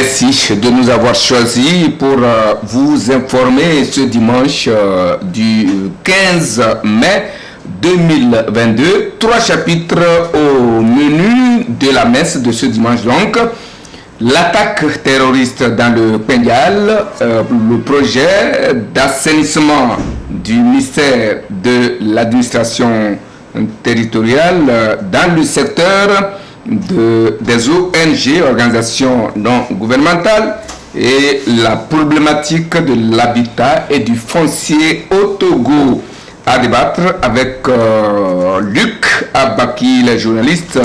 merci de nous avoir choisis pour vous informer ce dimanche du 15 mai 2022. 3 chapitres au menu de la messe de ce dimanche donc. L'attaque terroriste dans le Pendial, le projet d'assainissement du ministère de l'administration territoriale dans le secteur des ONG, organisations non gouvernementales, et la problématique de l'habitat et du foncier au Togo. À débattre avec Luc Abaki, le journaliste,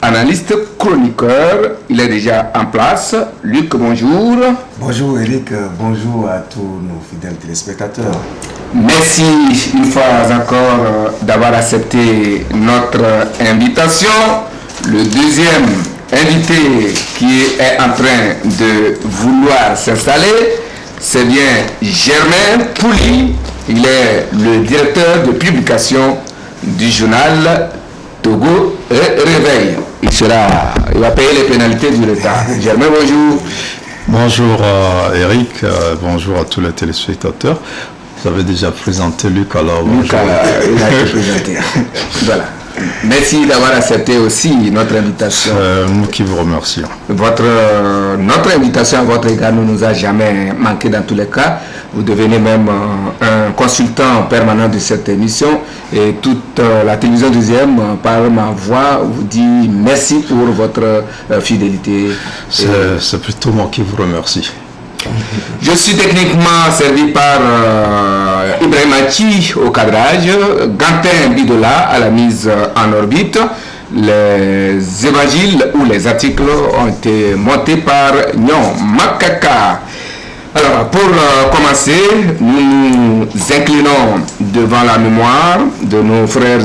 analyste, chroniqueur. Il est déjà en place. Luc, bonjour. Bonjour Eric, bonjour à tous nos fidèles téléspectateurs. Merci une fois encore d'avoir accepté notre invitation. Le deuxième invité qui est en train de vouloir s'installer, c'est bien Germain Pouli. Il est le directeur de publication du journal Togo Réveil. Il va payer les pénalités du retard. Germain, bonjour. Bonjour Eric, bonjour à tous les téléspectateurs. Vous avez déjà présenté Luc, alors Luc il a été présenté. Voilà. Merci d'avoir accepté aussi notre invitation. Nous qui vous remercions. Notre invitation à votre égard ne nous a jamais manqué dans tous les cas. Vous devenez même un consultant permanent de cette émission et toute la télévision deuxième, par ma voix, vous dit merci pour votre fidélité. C'est plutôt moi qui vous remercie. Je suis techniquement servi par Ibrahim Hachi au cadrage, Gantin Bidola à la mise en orbite. Les évangiles ou les articles ont été montés par Nyon Makaka. Alors, pour commencer, nous nous inclinons devant la mémoire de nos frères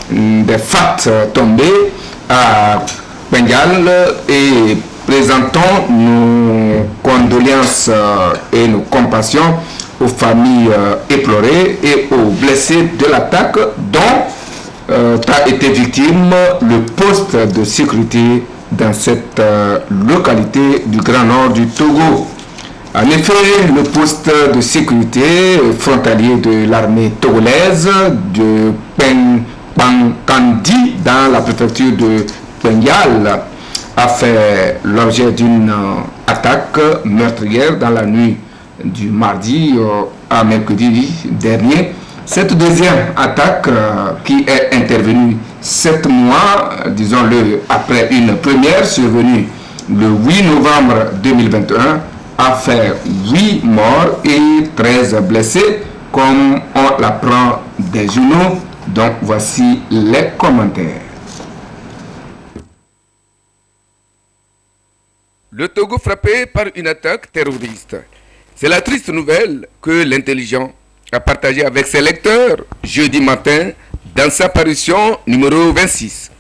des FAT tombés à Pendial et présentons nos condoléances et nos compassions aux familles éplorées et aux blessés de l'attaque dont a été victime le poste de sécurité dans cette localité du Grand Nord du Togo. En effet, le poste de sécurité frontalier de l'armée togolaise de Pankandi dans la préfecture de Pendial a fait l'objet d'une attaque meurtrière dans la nuit du mardi à mercredi dernier. Cette deuxième attaque qui est intervenue 7 mois, disons-le, après une première survenue le 8 novembre 2021, a fait 8 morts et 13 blessés, comme on l'apprend des journaux. Donc voici les commentaires. Le Togo frappé par une attaque terroriste. C'est la triste nouvelle que l'intelligent a partagée avec ses lecteurs jeudi matin dans sa parution numéro 26.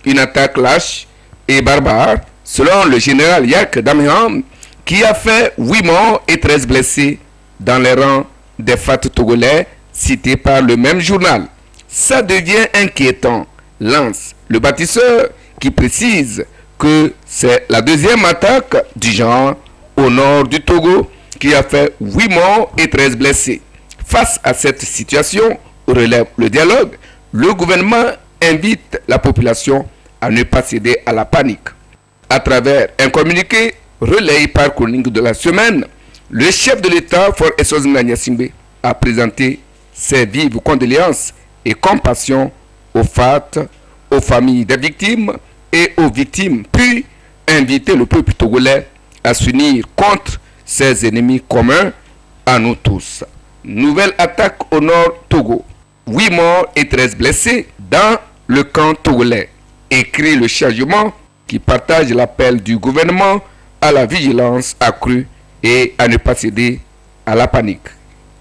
Une attaque lâche et barbare, selon le général Yak Dameham, qui a fait 8 morts et 13 blessés dans les rangs des FAT togolais cités par le même journal. Ça devient inquiétant, lance le bâtisseur qui précise que c'est la deuxième attaque du genre au nord du Togo qui a fait 8 morts et 13 blessés. Face à cette situation, relève le dialogue, le gouvernement invite la population à ne pas céder à la panique. À travers un communiqué relayé par Chronique de la semaine, le chef de l'État, Faure Essozinga Gnassingbé, a présenté ses vives condoléances et compassion aux FAT, aux familles des victimes et aux victimes, puis inviter le peuple togolais à s'unir contre ses ennemis communs à nous tous. Nouvelle attaque au nord Togo. 8 morts et 13 blessés dans le camp togolais. Écrit le chargement qui partage l'appel du gouvernement à la vigilance accrue et à ne pas céder à la panique.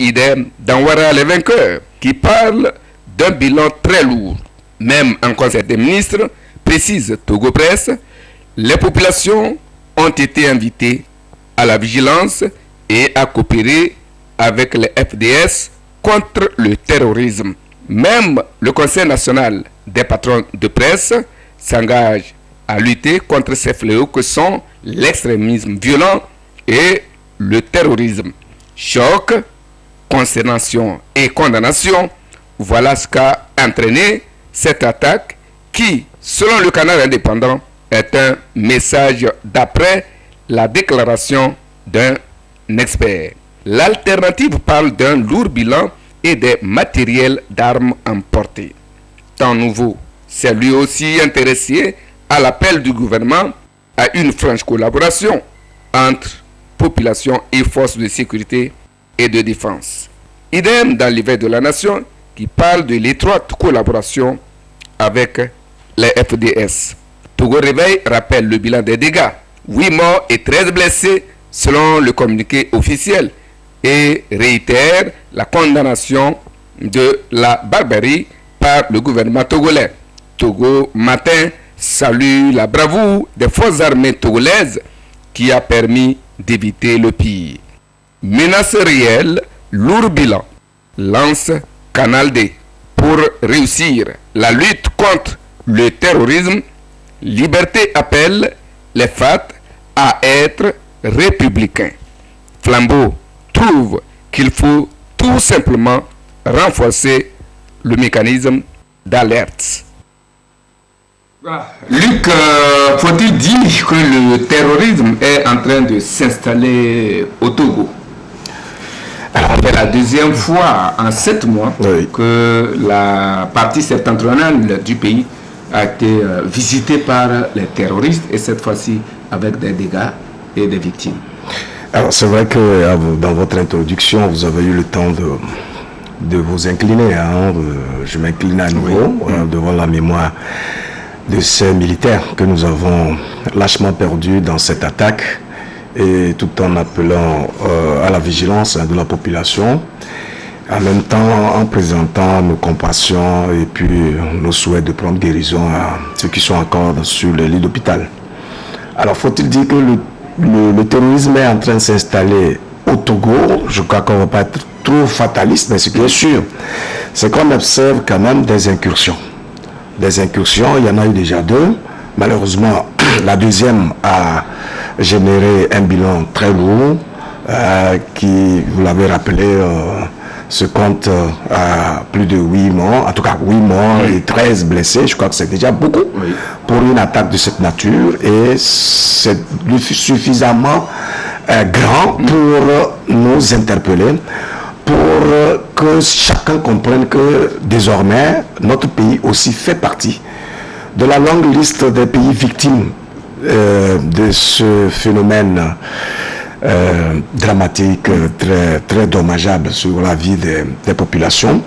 Idem dans Ouattara les vainqueurs qui parle d'un bilan très lourd. Même en conseil des ministres, précise Togo Presse, les populations ont été invitées à la vigilance et à coopérer avec les FDS contre le terrorisme. Même le Conseil national des patrons de presse s'engage à lutter contre ces fléaux que sont l'extrémisme violent et le terrorisme. Choc, consternation et condamnation, voilà ce qu'a entraîné cette attaque qui, selon le canal indépendant, est un message d'après la déclaration d'un expert. L'alternative parle d'un lourd bilan et des matériels d'armes emportés. Temps nouveau s'est lui aussi intéressé à l'appel du gouvernement à une franche collaboration entre population et forces de sécurité et de défense. Idem dans l'éveil de la nation qui parle de l'étroite collaboration avec les FDS. Togo Réveil rappelle le bilan des dégâts, 8 morts et 13 blessés selon le communiqué officiel et réitère la condamnation de la barbarie par le gouvernement togolais. Togo Matin salue la bravoure des forces armées togolaises qui a permis d'éviter le pire. Menace réelle, lourd bilan, lance Canal D. Pour réussir la lutte contre le terrorisme, Liberté appelle les FAT à être républicains. Flambeau trouve qu'il faut tout simplement renforcer le mécanisme d'alerte. Luc, faut-il dire que le terrorisme est en train de s'installer au Togo? Alors, c'est la deuxième fois en 7 mois que la partie septentrionale du pays a été visitée par les terroristes et cette fois-ci avec des dégâts et des victimes. Alors c'est vrai que dans votre introduction, vous avez eu le temps de vous incliner. Je m'incline à nouveau devant la mémoire de ces militaires que nous avons lâchement perdus dans cette attaque et tout en appelant à la vigilance de la population, en même temps en présentant nos compassions et puis nos souhaits de prendre guérison à ceux qui sont encore sur les lits d'hôpital. Alors faut-il dire que le terrorisme est en train de s'installer au Togo? Je crois qu'on ne va pas être trop fataliste, mais ce qui est sûr, c'est qu'on observe quand même des incursions. Des incursions, il y en a eu déjà 2. Malheureusement, la deuxième a généré un bilan très lourd qui, vous l'avez rappelé, se compte à plus de 8 morts, en tout cas 8 morts et 13 blessés. Je crois que c'est déjà beaucoup pour une attaque de cette nature et c'est suffisamment grand pour nous interpeller, pour que chacun comprenne que désormais notre pays aussi fait partie de la longue liste des pays victimes de ce phénomène dramatique, très dommageable sur la vie des populations.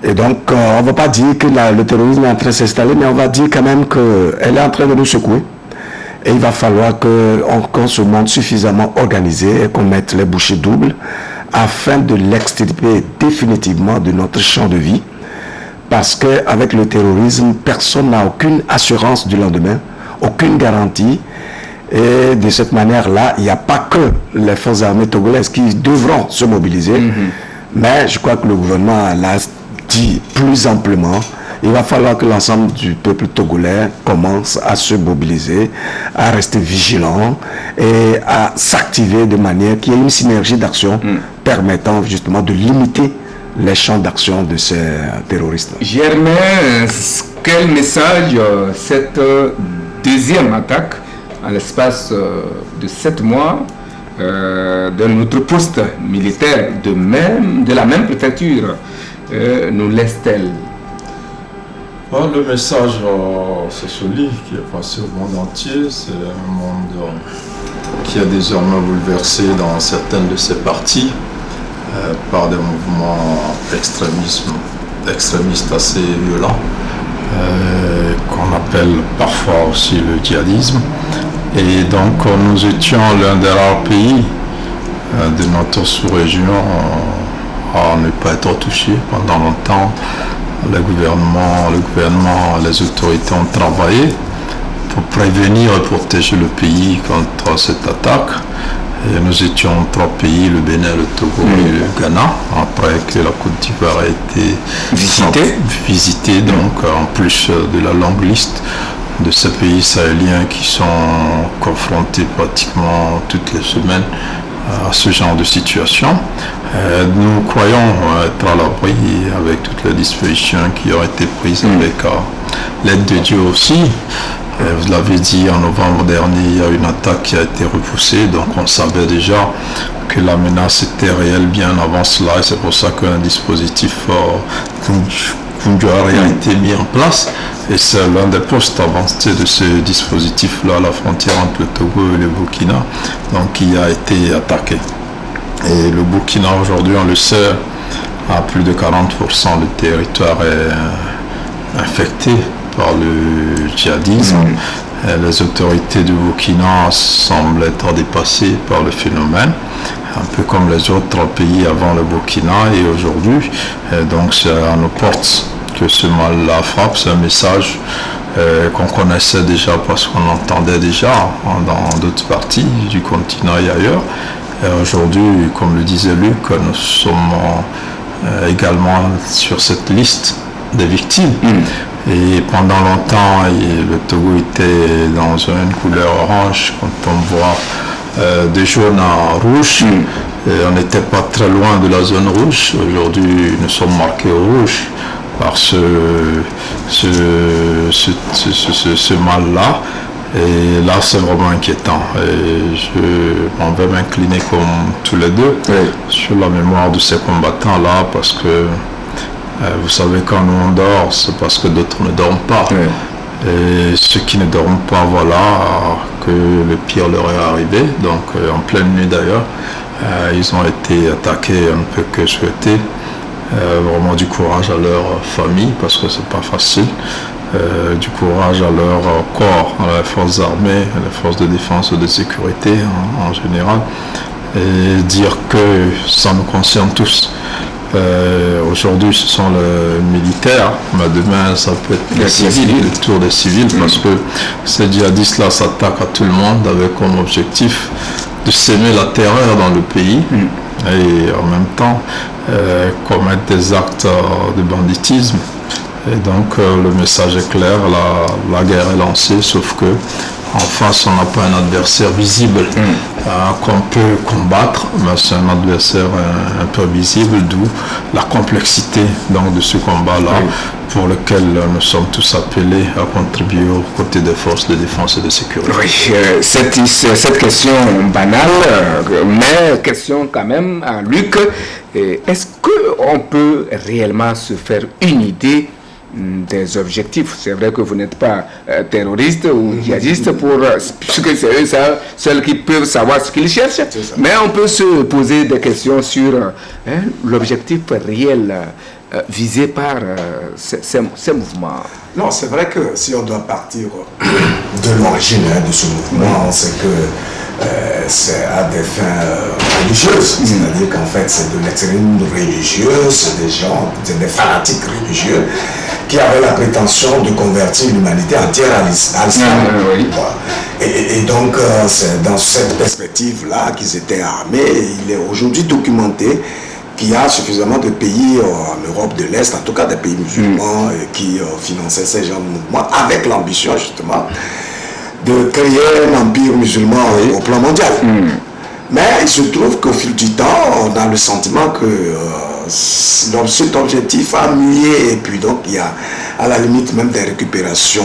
Et donc, on ne va pas dire que le terrorisme est en train de s'installer, mais on va dire quand même qu'elle est en train de nous secouer. Et il va falloir qu'on se montre suffisamment organisé et qu'on mette les bouchées doubles afin de l'extirper définitivement de notre champ de vie. Parce qu'avec le terrorisme, personne n'a aucune assurance du lendemain, aucune garantie. Et de cette manière-là, il n'y a pas que les forces armées togolaises qui devront se mobiliser, mais je crois que le gouvernement l'a dit plus amplement. Il va falloir que l'ensemble du peuple togolais commence à se mobiliser, à rester vigilant et à s'activer de manière qu'il y ait une synergie d'action permettant justement de limiter les champs d'action de ces terroristes. Germain, quel message cette deuxième attaque à l'espace de 7 mois de notre poste militaire de la même préfecture nous laisse-t-elle? Le message, c'est celui qui est passé au monde entier. C'est un monde qui est désormais bouleversé dans certaines de ses parties par des mouvements extrémistes assez violents, qu'on appelle parfois aussi le djihadisme. Et donc nous étions l'un des rares pays de notre sous-région à ne pas être touchés pendant longtemps. Le gouvernement, les autorités ont travaillé pour prévenir et protéger le pays contre cette attaque. Et nous étions 3 pays, le Bénin, le Togo et le Ghana, après que la Côte d'Ivoire a été visitée, donc en plus de la longue liste de ces pays sahéliens qui sont confrontés pratiquement toutes les semaines à ce genre de situation. Nous croyons être à l'abri avec toutes les dispositions qui ont été prises avec l'aide de Dieu aussi. Vous l'avez dit, en novembre dernier, il y a une attaque qui a été repoussée, donc on savait déjà que la menace était réelle bien avant cela, et c'est pour ça qu'un dispositif Funjuari a été mis en place, et c'est l'un des postes avancés de ce dispositif-là, la frontière entre le Togo et le Burkina, donc qui a été attaqué. Et le Burkina aujourd'hui, on le sait, à plus de 40%, le territoire est infecté par le djihadisme. Les autorités du Burkina semblent être dépassées par le phénomène, un peu comme les autres pays avant le Burkina et aujourd'hui. Donc c'est à nos portes que ce mal-là frappe. C'est un message qu'on connaissait déjà parce qu'on l'entendait déjà dans d'autres parties du continent et ailleurs. Aujourd'hui, comme le disait Luc, nous sommes également sur cette liste des victimes. Et pendant longtemps, le Togo était dans une couleur orange. Quand on voit de jaune à rouge, et on n'était pas très loin de la zone rouge. Aujourd'hui, nous sommes marqués au rouge par ce mal-là. Et là, c'est vraiment inquiétant. Et je m'en vais m'incliner comme tous les deux sur la mémoire de ces combattants-là, parce que vous savez, quand nous on dort, c'est parce que d'autres ne dorment pas. Et ceux qui ne dorment pas, voilà que le pire leur est arrivé. Donc en pleine nuit d'ailleurs, ils ont été attaqués, on ne peut que souhaiter vraiment du courage à leur famille, parce que c'est pas facile. Du courage à leur corps, à les forces armées, à les forces de défense et de sécurité en général, et dire que ça nous concerne tous. Aujourd'hui ce sont les militaires, mais demain ça peut être les civils, le tour des civils, parce que ces djihadistes-là s'attaquent à tout le monde avec comme objectif de s'aimer la terreur dans le pays et en même temps commettre des actes de banditisme. Et donc le message est clair, la guerre est lancée, sauf que en face on n'a pas un adversaire visible qu'on peut combattre, mais c'est un adversaire un peu visible, d'où la complexité donc, de ce combat-là, pour lequel nous sommes tous appelés à contribuer aux côtés des forces de défense et de sécurité. Oui, cette question banale, mais question quand même à Luc, est-ce qu'on peut réellement se faire une idée des objectifs? C'est vrai que vous n'êtes pas terroriste ou djihadiste, puisque c'est eux seuls qui peuvent savoir ce qu'ils cherchent, mais on peut se poser des questions sur l'objectif réel visé par ces mouvements. Non, c'est vrai que si on doit partir de l'origine de ce mouvement, c'est que c'est à des fins religieuses, c'est-à-dire qu'en fait c'est de l'extrémisme religieux, c'est des gens, c'est des fanatiques religieux qui avaient la prétention de convertir l'humanité entière à l'islam. Et donc c'est dans cette perspective-là qu'ils étaient armés. Il est aujourd'hui documenté qu'il y a suffisamment de pays en Europe de l'Est, en tout cas des pays musulmans, qui finançaient ces genres de mouvements avec l'ambition justement de créer un empire musulman au plan mondial. Mais il se trouve qu'au fil du temps, on a le sentiment que cet objectif a mué, et puis donc il y a à la limite même des récupérations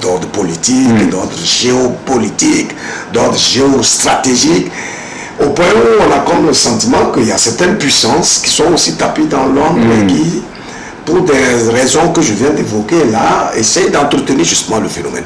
d'ordre politique, d'ordre géopolitique, d'ordre géostratégique, au point où on a comme le sentiment qu'il y a certaines puissances qui sont aussi tapées dans l'ombre et qui, pour des raisons que je viens d'évoquer là, essayent d'entretenir justement le phénomène.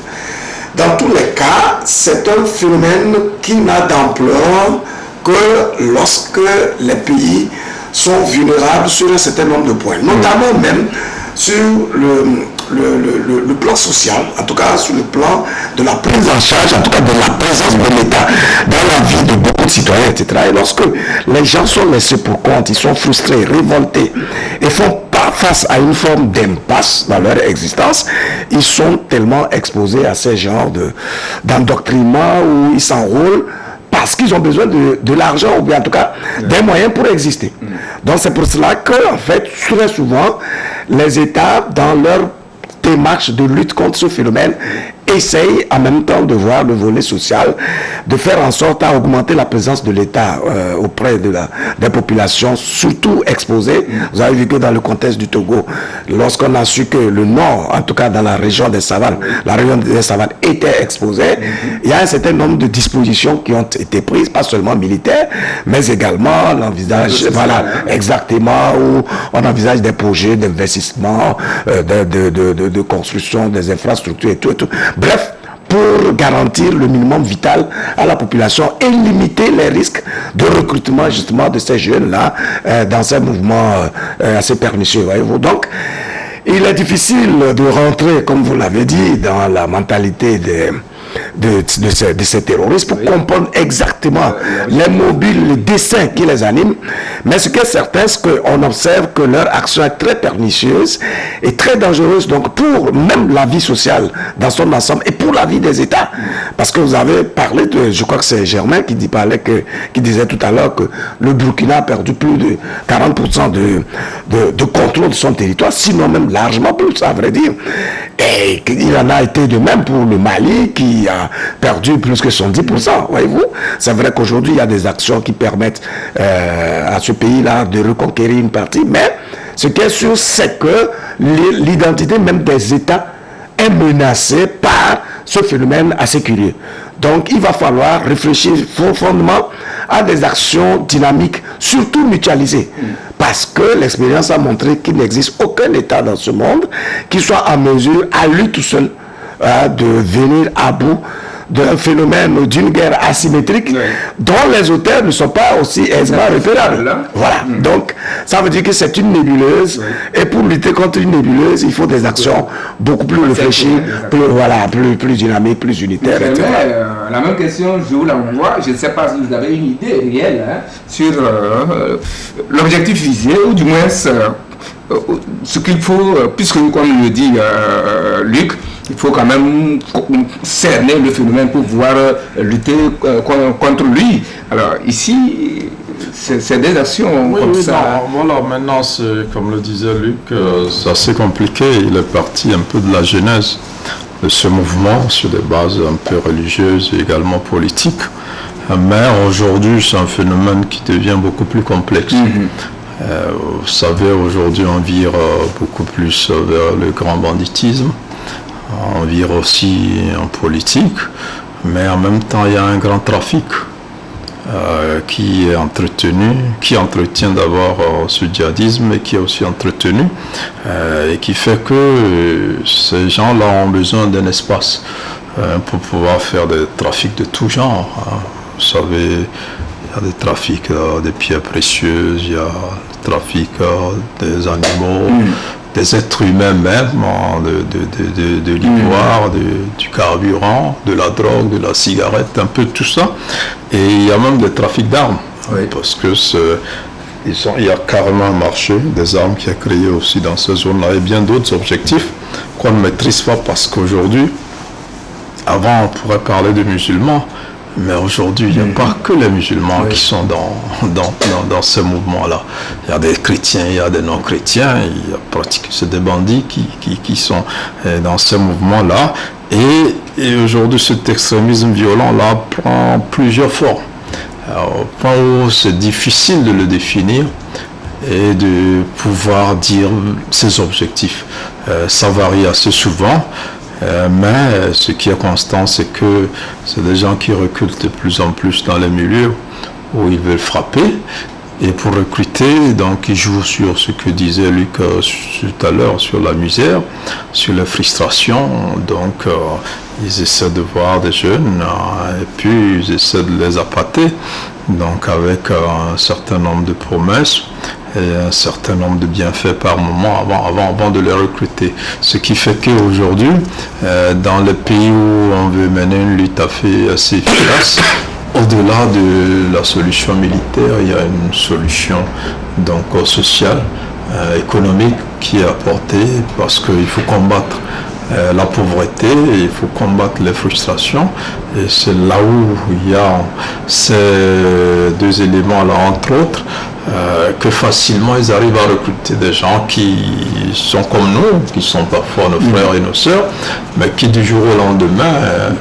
Dans tous les cas, c'est un phénomène qui n'a d'ampleur que lorsque les pays sont vulnérables sur un certain nombre de points, notamment même sur le plan social, en tout cas sur le plan de la prise en charge, en tout cas de la présence de l'État dans la vie de beaucoup de citoyens, etc. Et lorsque les gens sont laissés pour compte, ils sont frustrés, révoltés et font pas face à une forme d'impasse dans leur existence, ils sont tellement exposés à ces genres d'endoctrinement où ils s'enrôlent parce qu'ils ont besoin de l'argent, ou bien en tout cas des moyens pour exister. Donc c'est pour cela que, en fait, très souvent, les États, dans leur démarche de lutte contre ce phénomène, essaye en même temps de voir le volet social, de faire en sorte à augmenter la présence de l'État auprès des populations, surtout exposées. Vous avez vu que dans le contexte du Togo, lorsqu'on a su que le nord, en tout cas dans la région des savanes, la région des savanes était exposée, il y a un certain nombre de dispositions qui ont été prises, pas seulement militaires, mais également l'envisage, voilà, exactement, où on envisage des projets d'investissement, de construction des infrastructures et tout. Bref, pour garantir le minimum vital à la population et limiter les risques de recrutement justement de ces jeunes-là dans ces mouvements assez pernicieux, voyez-vous. Donc, il est difficile de rentrer, comme vous l'avez dit, dans la mentalité de ces terroristes pour comprendre exactement les mobiles, les desseins qui les animent. Mais ce qui est certain, c'est qu'on observe que leur action est très pernicieuse et très dangereuse, donc pour même la vie sociale dans son ensemble et pour la vie des États. Parce que vous avez parlé de, je crois que c'est Germain qui disait tout à l'heure que le Burkina a perdu plus de 40% de contrôle de son territoire, sinon même largement plus, à vrai dire. Et il en a été de même pour le Mali qui a perdu plus que 110%, voyez-vous. C'est vrai qu'aujourd'hui, il y a des actions qui permettent à ce pays-là de reconquérir une partie, mais ce qui est sûr, c'est que l'identité même des États est menacée par ce phénomène assez curieux. Donc, il va falloir réfléchir profondément à des actions dynamiques, surtout mutualisées. Parce que l'expérience a montré qu'il n'existe aucun État dans ce monde qui soit en mesure, à lui tout seul, de venir à bout d'un phénomène, d'une guerre asymétrique dont les auteurs ne sont pas aussi aisément repérables. Voilà. Donc, ça veut dire que c'est une nébuleuse. Et pour lutter contre une nébuleuse, il faut des actions beaucoup plus réfléchies, plus dynamiques, plus unitaires, etc. La même question, je vous l'envoie. Je ne sais pas si vous avez une idée réelle sur l'objectif visé, ou du moins ce qu'il faut, puisque comme le dit Luc, il faut quand même cerner le phénomène pour pouvoir lutter contre lui. Alors ici, c'est des actions comme ça. Non, voilà, maintenant, comme le disait Luc, c'est assez compliqué. Il est parti un peu de la genèse de ce mouvement sur des bases un peu religieuses et également politiques. Mais aujourd'hui, c'est un phénomène qui devient beaucoup plus complexe. Vous savez, aujourd'hui, on vire beaucoup plus vers le grand banditisme. On vire aussi en politique, mais en même temps, il y a un grand trafic qui est entretenu, qui entretient d'abord ce djihadisme et qui est aussi entretenu et qui fait que ces gens-là ont besoin d'un espace pour pouvoir faire des trafics de tout genre. Vous savez, il y a des trafics des pierres précieuses, il y a des trafics des animaux, des êtres humains même, de l'ivoire, du carburant, de la drogue, de la cigarette, un peu tout ça. Et il y a même des trafics d'armes, parce que il y a carrément un marché des armes qui est créé aussi dans ces zones-là et bien d'autres objectifs qu'on ne maîtrise pas, parce qu'aujourd'hui, avant on pourrait parler de musulmans, mais aujourd'hui, il n'y a pas que les musulmans qui sont dans ce mouvement-là. Il y a des chrétiens, il y a des non-chrétiens, c'est des bandits qui sont dans ce mouvement-là. Et aujourd'hui, cet extrémisme violent-là prend plusieurs formes. Au point où c'est difficile de le définir et de pouvoir dire ses objectifs. Ça varie assez souvent. Mais ce qui est constant, c'est que c'est des gens qui reculent de plus en plus dans les milieux où ils veulent frapper. Et pour recruter, donc ils jouent sur ce que disait Luc tout à l'heure, sur la misère, sur les frustrations. Donc ils essaient de voir des jeunes et puis ils essaient de les appâter. Donc avec un certain nombre de promesses et un certain nombre de bienfaits par moment avant de les recruter. Ce qui fait qu'aujourd'hui, dans les pays où on veut mener une lutte assez efficace, au-delà de la solution militaire, il y a une solution donc sociale, économique qui est apportée, parce qu'il faut combattre la pauvreté, et il faut combattre les frustrations, et c'est là où il y a ces deux éléments-là, entre autres, que facilement ils arrivent à recruter des gens qui sont comme nous, qui sont parfois nos frères et nos sœurs, mais qui du jour au lendemain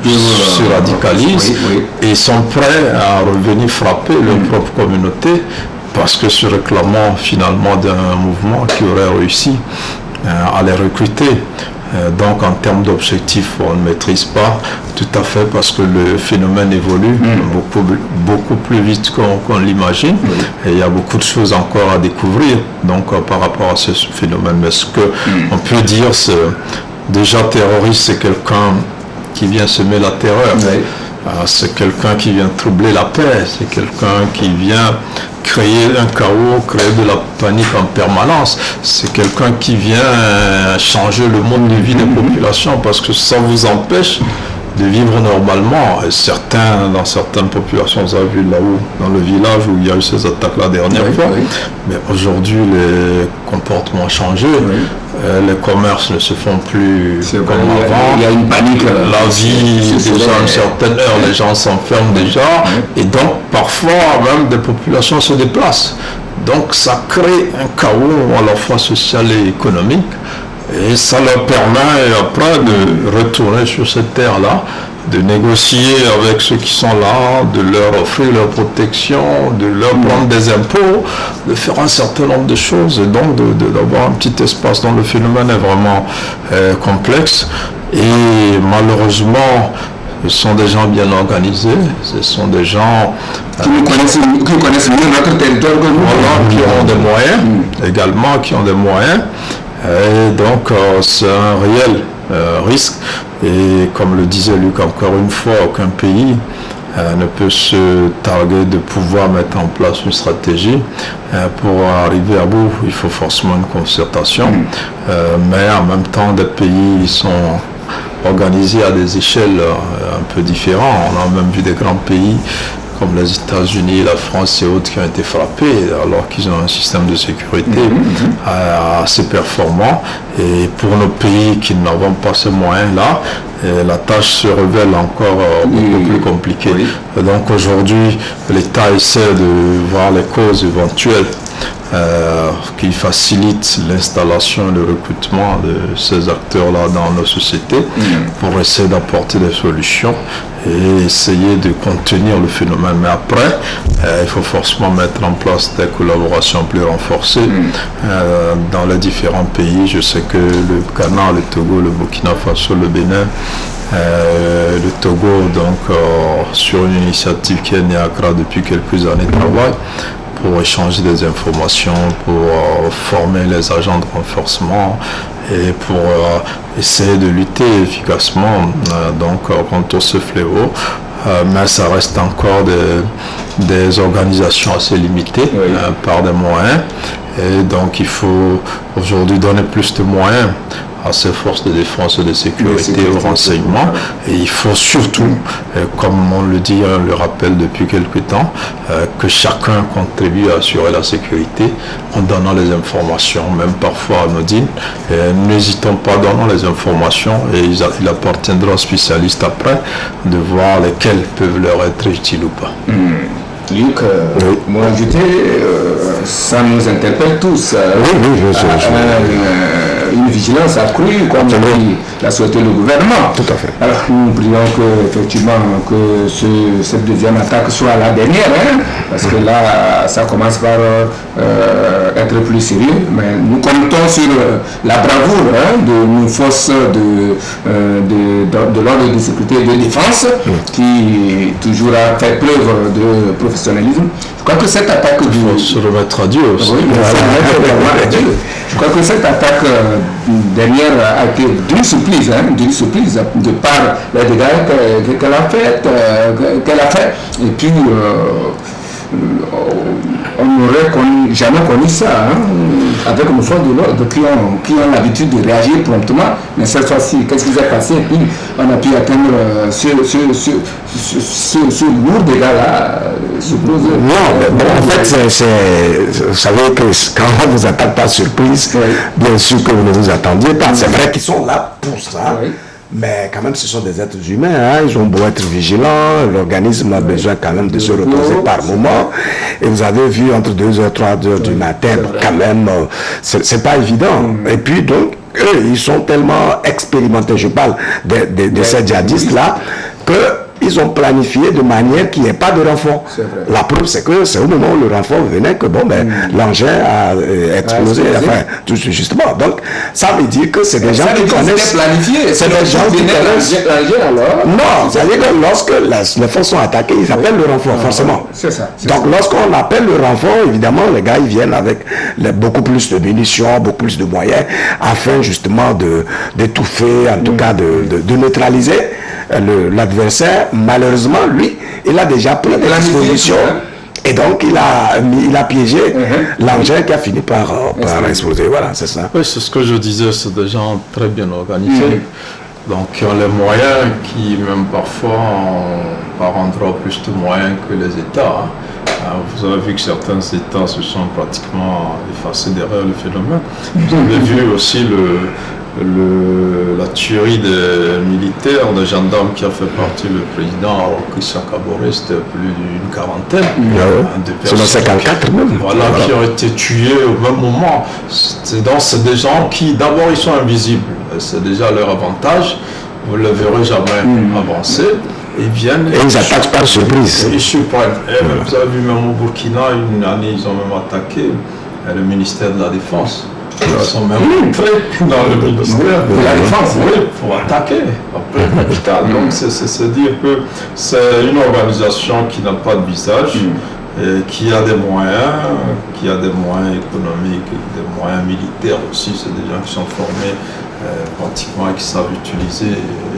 se radicalisent et sont prêts à revenir frapper leur propre communauté parce que se réclamant finalement d'un mouvement qui aurait réussi à les recruter. Donc en termes d'objectifs, on ne maîtrise pas tout à fait parce que le phénomène évolue beaucoup plus vite qu'on l'imagine et il y a beaucoup de choses encore à découvrir donc par rapport à ce phénomène. Mais ce qu'on peut dire, c'est déjà terroriste, c'est quelqu'un qui vient semer la terreur. C'est quelqu'un qui vient troubler la paix, c'est quelqu'un qui vient créer un chaos, créer de la panique en permanence. C'est quelqu'un qui vient changer le mode de vie des populations parce que ça vous empêche de vivre normalement. Et dans certaines populations, vous avez vu là-haut, dans le village où il y a eu ces attaques la dernière fois, mais aujourd'hui les comportements ont changé. Les commerces ne se font plus comme avant. Il y a une panique. La vie, déjà à une certaine heure, les gens s'enferment déjà. Et donc, parfois, même des populations se déplacent. Donc, ça crée un chaos à la fois social et économique. Et ça leur permet après de retourner sur cette terre-là, de négocier avec ceux qui sont là, de leur offrir leur protection, de leur prendre des impôts, de faire un certain nombre de choses et donc d'avoir un petit espace dont le phénomène est vraiment complexe. Et malheureusement, ce sont des gens bien organisés, ce sont des gens qui connaissent mieux notre territoire que nous. Qui ont des moyens, également qui ont des moyens. Et donc c'est un réel risque et comme le disait Luc encore une fois, aucun pays ne peut se targuer de pouvoir mettre en place une stratégie. Pour arriver à bout, il faut forcément une concertation, mais en même temps des pays sont organisés à des échelles un peu différentes. On a même vu des grands pays comme les États-Unis, la France et autres qui ont été frappés alors qu'ils ont un système de sécurité assez performant. Et pour nos pays qui n'avons pas ces moyens-là, la tâche se révèle encore beaucoup plus compliquée. Donc aujourd'hui, l'État essaie de voir les causes éventuelles qui facilitent l'installation et le recrutement de ces acteurs-là dans nos sociétés pour essayer d'apporter des solutions et essayer de contenir le phénomène. Mais après, il faut forcément mettre en place des collaborations plus renforcées dans les différents pays. Je sais que le Ghana, le Togo, le Burkina Faso, le Bénin, le Togo, donc sur une initiative qui est née à Accra depuis quelques années, travaille pour échanger des informations, pour former les agents de renforcement et pour essayer de lutter efficacement contre ce fléau. Mais ça reste encore des organisations assez limitées par des moyens. Et donc il faut aujourd'hui donner plus de moyens à ces forces de défense et de sécurité, au renseignement. Et il faut surtout, comme on le dit, on le rappelle depuis quelque temps, que chacun contribue à assurer la sécurité en donnant les informations, même parfois anodines. N'hésitons pas à donner les informations et il appartiendra aux spécialistes après de voir lesquelles peuvent leur être utiles ou pas. Luc, moi ça nous interpelle tous. Une vigilance accrue, comme l'a souhaité le gouvernement. Tout à fait. Alors nous prions que cette deuxième attaque soit la dernière, parce que là, ça commence par être plus sérieux. Mais nous comptons sur la bravoure de nos forces de l'ordre de sécurité et de défense, qui toujours a fait preuve de professionnalisme. Je crois que cette attaque il faut se remettre à Dieu aussi. Je crois que cette attaque dernière a été d'une surprise de par les dégâts qu'elle a fait. Et puis on n'aurait jamais connu ça avec nos forces de l'ordre qui ont l'habitude de réagir promptement. Mais cette fois-ci, qu'est-ce qui s'est passé? Et puis on a pu atteindre ce lourd dégât-là. En fait, vous savez que quand on vous attaque par surprise, bien sûr que vous ne vous attendiez pas. C'est vrai qu'ils sont là pour ça. Mais quand même, ce sont des êtres humains, hein. Ils ont beau être vigilants, l'organisme a besoin quand même de se reposer par moment. Et vous avez vu entre 2h, 3h du matin, quand même, c'est pas évident. Et puis donc, eux, ils sont tellement expérimentés, je parle de ces djihadistes-là, que ils ont planifié de manière qu'il n'y ait pas de renfort. La preuve, c'est que c'est au moment où le renfort venait que l'engin a explosé. Enfin, tout justement. Donc, ça veut dire que c'est des gens qui connaissent. C'est des gens qui connaissent. Non, c'est-à-dire que lorsque les forces sont attaquées, ils appellent le renfort, forcément. C'est ça. Donc, lorsqu'on appelle le renfort, évidemment, les gars, ils viennent avec beaucoup plus de munitions, beaucoup plus de moyens, afin justement d'étouffer, en tout cas de neutraliser l'adversaire. Malheureusement, lui, il a déjà pris des dispositions. Et donc, il a piégé l'engin qui a fini par exploser. Voilà, c'est ça. Oui, c'est ce que je disais, c'est des gens très bien organisés. Donc, qui ont les moyens, qui même parfois ont par endroit plus de moyens que les États. Vous avez vu que certains États se sont pratiquement effacés derrière le phénomène. Vous avez vu aussi la tuerie des militaires, des gendarmes qui a fait partie le président Christian Kaboré, c'était plus d'une quarantaine de personnes. C'est 54 même. Voilà, qui ont été tués au même moment. Donc c'est des gens qui, d'abord, ils sont invisibles. C'est déjà leur avantage. Vous ne le verrez jamais avancer. Ils viennent et ils attaquent par surprise. Ils surprennent. Vous avez vu même au Burkina, une année, ils ont même attaqué le ministère de la Défense. Ils sont même entrés dans le ministère de la Défense, pour attaquer après la capitale. Donc c'est dire que c'est une organisation qui n'a pas de visage, et qui a des moyens, économiques, des moyens militaires aussi. C'est des gens qui sont formés pratiquement et qui savent utiliser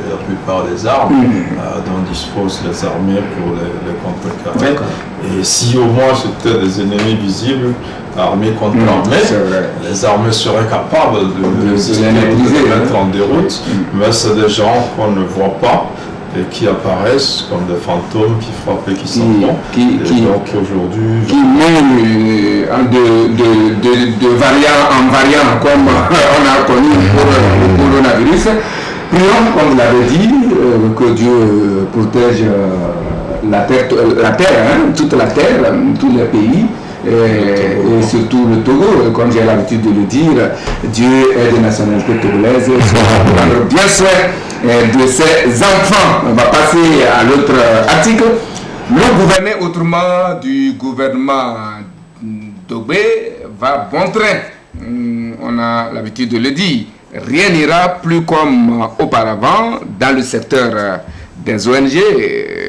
la plupart des armes dont disposent les armées pour les contrecarrer. Et si au moins c'était des ennemis visibles, armée contre armée, les armées seraient capables de les mettre en déroute, mais c'est des gens qu'on ne voit pas et qui apparaissent comme des fantômes qui frappent et qui s'en vont. Donc aujourd'hui, qui mènent de variant en variant, comme on a connu pour le coronavirus. Prions, comme vous l'avez dit, que Dieu protège la terre, toute la terre, tous les pays. Et surtout le Togo, comme j'ai l'habitude de le dire, Dieu est de nationalité togolaise, pour prendre bien soin de ses enfants. On va passer à l'autre article. Le gouvernement autrement du gouvernement Dogbé va bon train. On a l'habitude de le dire. Rien n'ira plus comme auparavant dans le secteur des ONG,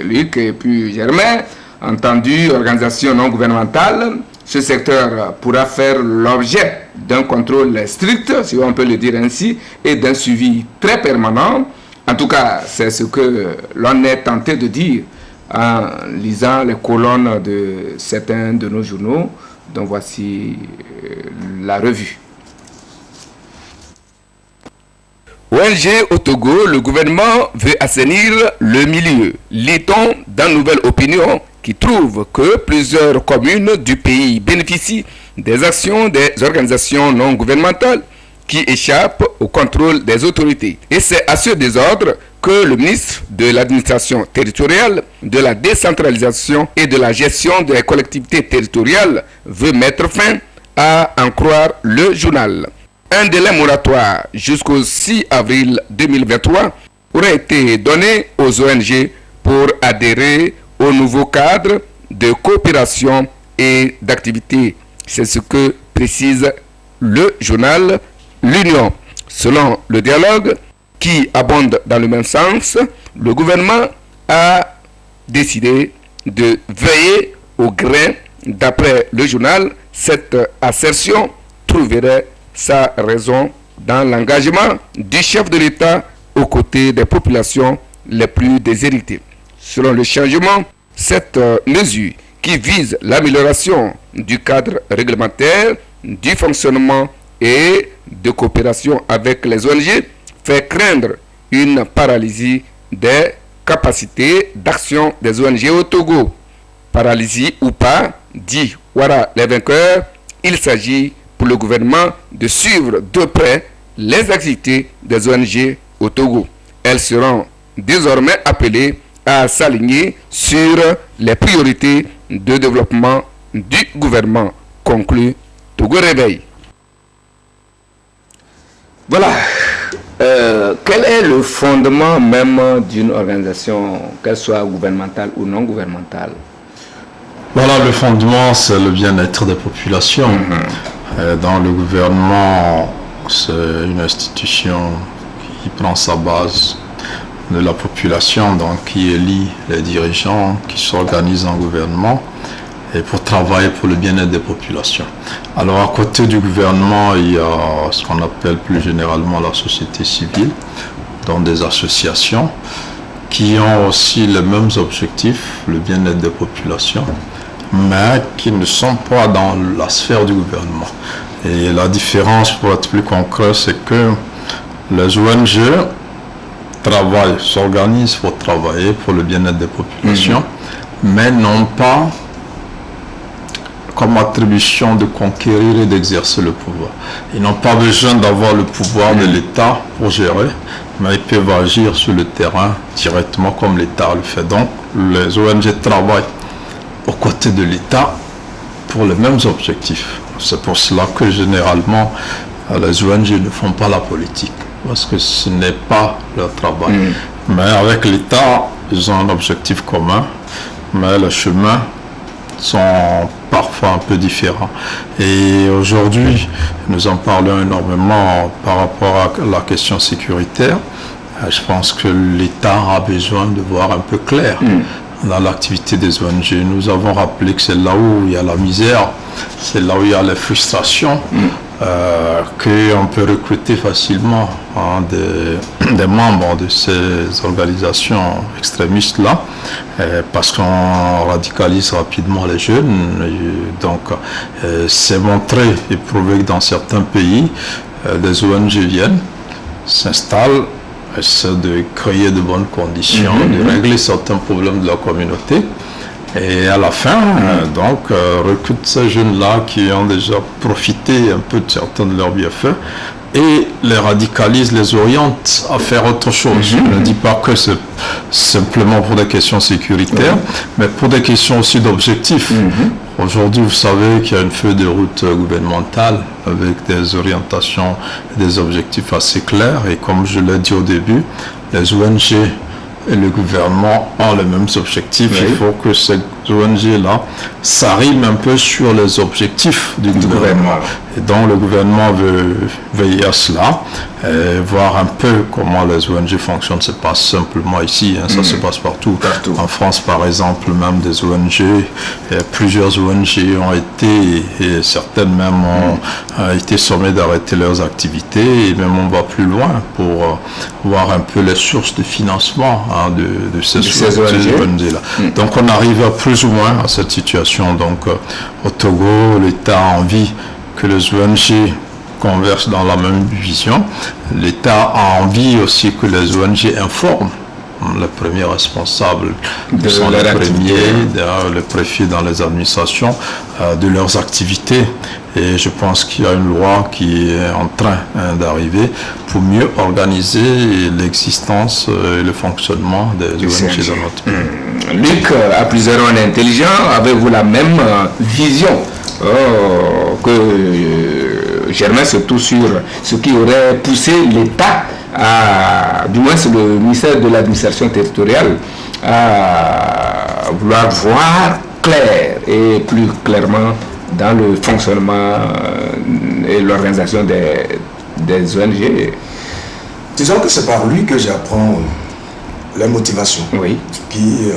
Luc et puis Germain. Entendu, organisation non gouvernementale, ce secteur pourra faire l'objet d'un contrôle strict, si on peut le dire ainsi, et d'un suivi très permanent. En tout cas, c'est ce que l'on est tenté de dire en lisant les colonnes de certains de nos journaux, dont voici la revue. ONG au Togo, le gouvernement veut assainir le milieu. Lit-on dans Nouvelle Opinion qui trouve que plusieurs communes du pays bénéficient des actions des organisations non gouvernementales qui échappent au contrôle des autorités. Et c'est à ce désordre que le ministre de l'administration territoriale, de la décentralisation et de la gestion des collectivités territoriales veut mettre fin, à en croire le journal. Un délai moratoire jusqu'au 6 avril 2023 aurait été donné aux ONG pour adhérer au nouveau cadre de coopération et d'activité. C'est ce que précise le journal L'Union. Selon le dialogue qui abonde dans le même sens, le gouvernement a décidé de veiller au grain. D'après le journal, cette assertion trouverait sa raison dans l'engagement du chef de l'État aux côtés des populations les plus déshéritées. Selon le changement, cette mesure qui vise l'amélioration du cadre réglementaire, du fonctionnement et de coopération avec les ONG fait craindre une paralysie des capacités d'action des ONG au Togo. Paralysie ou pas, dit Ouara les vainqueurs, il s'agit pour le gouvernement de suivre de près les activités des ONG au Togo. elles seront désormais appelées à s'aligner sur les priorités de développement du gouvernement, conclut Togo Réveil. Voilà. Quel est le fondement même d'une organisation, qu'elle soit gouvernementale ou non gouvernementale? Voilà, le fondement, c'est le bien-être des populations. Dans le gouvernement, c'est une institution qui prend sa base de la population, donc qui élit les dirigeants, qui s'organisent en gouvernement et pour travailler pour le bien-être des populations. Alors à côté du gouvernement, il y a ce qu'on appelle plus généralement la société civile, dont des associations qui ont aussi les mêmes objectifs, le bien-être des populations, mais qui ne sont pas dans la sphère du gouvernement. Et la différence, pour être plus concret, c'est que les ONG travaillent, s'organisent pour travailler pour le bien-être des populations, mais n'ont pas comme attribution de conquérir et d'exercer le pouvoir. Ils n'ont pas besoin d'avoir le pouvoir de l'État pour gérer, mais ils peuvent agir sur le terrain directement comme l'État le fait. Donc, les ONG travaillent aux côtés de l'État pour les mêmes objectifs. C'est pour cela que généralement, les ONG ne font pas la politique, parce que ce n'est pas leur travail. Mais avec l'État, ils ont un objectif commun, mais les chemins sont parfois un peu différents. Et aujourd'hui, nous en parlons énormément par rapport à la question sécuritaire. Je pense que l'État a besoin de voir un peu clair dans l'activité des ONG. Nous avons rappelé que c'est là où il y a la misère, c'est là où il y a les frustrations, qu'on peut recruter facilement des membres de ces organisations extrémistes-là, parce qu'on radicalise rapidement les jeunes. Et donc, c'est montré et prouvé que dans certains pays, des ONG viennent, s'installent, essaient de créer de bonnes conditions, de régler certains problèmes de la communauté. Et à la fin, recrutent ces jeunes-là qui ont déjà profité un peu de certains de leurs bienfaits et les radicalisent, les orientent à faire autre chose. Je ne dis pas que c'est simplement pour des questions sécuritaires, mais pour des questions aussi d'objectifs. Aujourd'hui, vous savez qu'il y a une feuille de route gouvernementale avec des orientations et des objectifs assez clairs. Et comme je l'ai dit au début, les ONG et le gouvernement ont les mêmes objectifs. Il faut que ces ONG-là s'arriment un peu sur les objectifs du gouvernement. Et donc le gouvernement veut veiller à cela, voir un peu comment les ONG fonctionnent. Ce n'est pas simplement ici, ça se passe partout. En France, par exemple, même des ONG, plusieurs ONG ont été, et certaines même ont été sommées d'arrêter leurs activités, et même on va plus loin pour voir un peu les sources de financement de ces ONG-là. Donc on arrive plus ou moins à cette situation. Donc au Togo, l'État a envie que les ONG conversent dans la même vision. L'État a envie aussi que les ONG informent les premiers responsables, qui sont les premiers, les préfets dans les administrations, de leurs activités. Et je pense qu'il y a une loi qui est en train d'arriver pour mieux organiser l'existence et le fonctionnement des ONG dans notre pays. Luc, à plusieurs on est intelligent, avez-vous la même vision que Germain, surtout sur ce qui aurait poussé l'État, du moins c'est le ministère de l'administration territoriale, à vouloir voir clair et plus clairement dans le fonctionnement et l'organisation des ONG? Disons que c'est par lui que j'apprends les motivations qui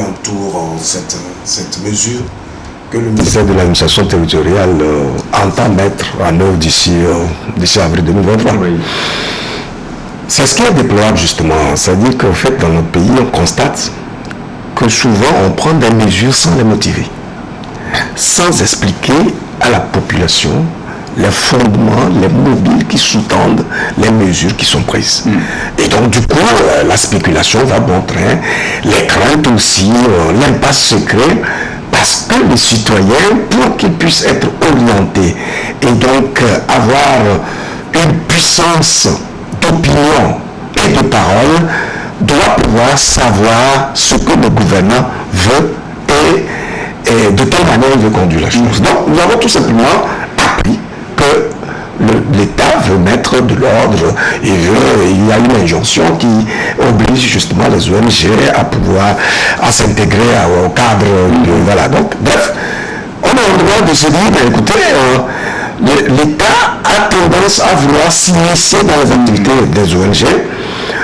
entourent cette mesure que le ministère de l'administration territoriale entend mettre en œuvre d'ici avril 2023. C'est ce qui est déplorable justement, c'est-à-dire qu'en fait dans notre pays on constate que souvent on prend des mesures sans les motiver, sans expliquer à la population les fondements, les mobiles qui sous-tendent les mesures qui sont prises. Et donc du coup, la spéculation va montrer, les craintes aussi, l'impasse secret, parce que les citoyens, pour qu'ils puissent être orientés et donc avoir une puissance d'opinion et de parole doit pouvoir savoir ce que le gouvernement veut et de quelle manière il veut conduire la chose. Donc nous avons tout simplement appris que l'État veut mettre de l'ordre, il y a une injonction qui oblige justement les ONG à s'intégrer au cadre voilà. Donc bref, on a le droit de se dire, écoutez, l'État a tendance à vouloir s'initier dans les activités des ONG.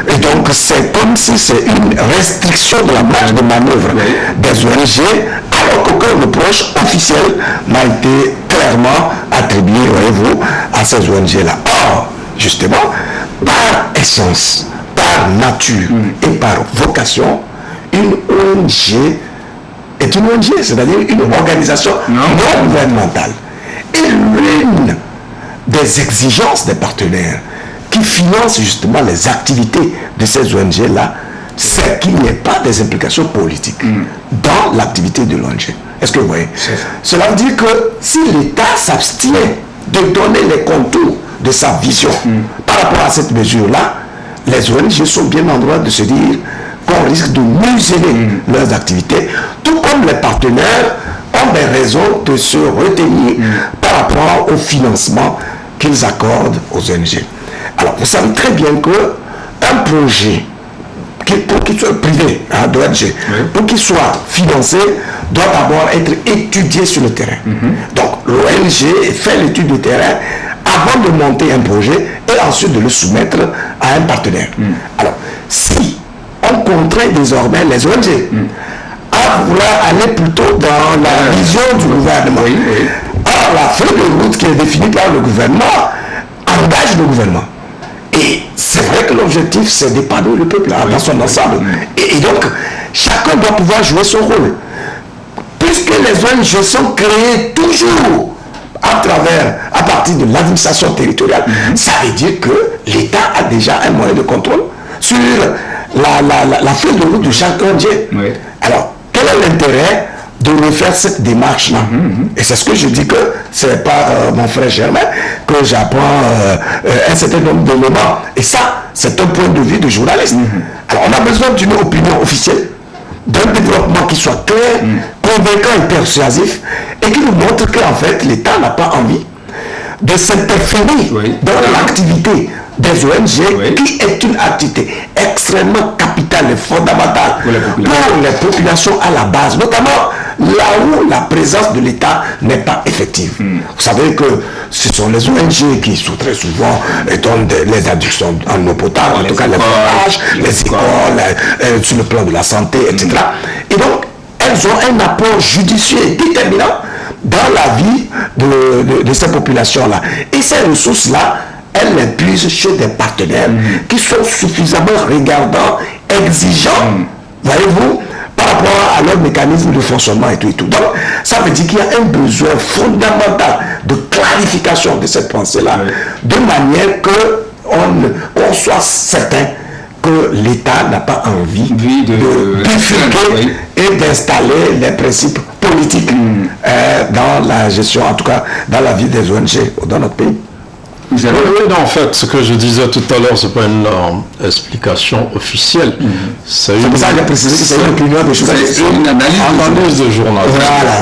Et donc c'est comme si c'est une restriction de la marge de manœuvre des ONG, alors qu'aucun reproche officiel n'a été clairement attribué, voyez-vous, à ces ONG-là. Or, justement, par essence, par nature et par vocation, une ONG est une ONG, c'est-à-dire une organisation non gouvernementale. Et l'une des exigences des partenaires qui financent justement les activités de ces ONG-là, c'est qu'il n'y ait pas des implications politiques dans l'activité de l'ONG. Est-ce que vous voyez? Cela veut dire que si l'État s'abstient de donner les contours de sa vision par rapport à cette mesure-là, les ONG sont bien en droit de se dire qu'on risque de museler leurs activités, tout comme les partenaires ont des raisons de se retenir par rapport au financement qu'ils accordent aux ONG. Alors, vous savez très bien qu'un projet, pour qu'il soit privé, d'ONG, pour qu'il soit financé, doit d'abord être étudié sur le terrain. Donc, l'ONG fait l'étude du terrain avant de monter un projet et ensuite de le soumettre à un partenaire. Alors, si on contraint désormais les ONG à vouloir aller plutôt dans la vision du gouvernement, or la feuille de route qui est définie par le gouvernement engage le gouvernement. Et c'est vrai que l'objectif, c'est d'épanouir le peuple dans son ensemble. Et donc, chacun doit pouvoir jouer son rôle. Puisque les ONG sont créées toujours à partir de l'administration territoriale, ça veut dire que l'État a déjà un moyen de contrôle sur la feuille de route de chaque ONG. Alors, quel est l'intérêt de refaire cette démarche-là? Et c'est ce que je dis que c'est par mon frère Germain que j'apprends un certain nombre d'éléments. Et ça, c'est un point de vue de journaliste. Alors, on a besoin d'une opinion officielle, d'un développement qui soit clair, convaincant et persuasif, et qui nous montre qu'en fait, l'État n'a pas envie de s'interférer dans l'activité des ONG, qui est une activité extrêmement capitale et fondamentale pour les populations à la base, notamment là où la présence de l'État n'est pas effective. Vous savez que ce sont les ONG qui sont très souvent donnent les addictions en eau potable, en tout cas les forages, les écoles, sur le plan de la santé, etc. Et donc, elles ont un apport judicieux et déterminant dans la vie de ces populations-là. Et ces ressources-là, elles les puisent chez des partenaires qui sont suffisamment regardants, exigeants, voyez-vous, par rapport à leur mécanisme de fonctionnement et tout et tout. Donc, ça veut dire qu'il y a un besoin fondamental de clarification de cette pensée-là, de manière qu'on soit certain que l'État n'a pas envie de bifurquer et d'installer les principes politiques dans la gestion, en tout cas dans la vie des ONG dans notre pays. Oui, non, en fait, ce que je disais tout à l'heure, ce n'est pas une explication officielle. C'est pour ça que j'ai précisé que c'est une opinion de journaliste. C'est une analyse de journaliste.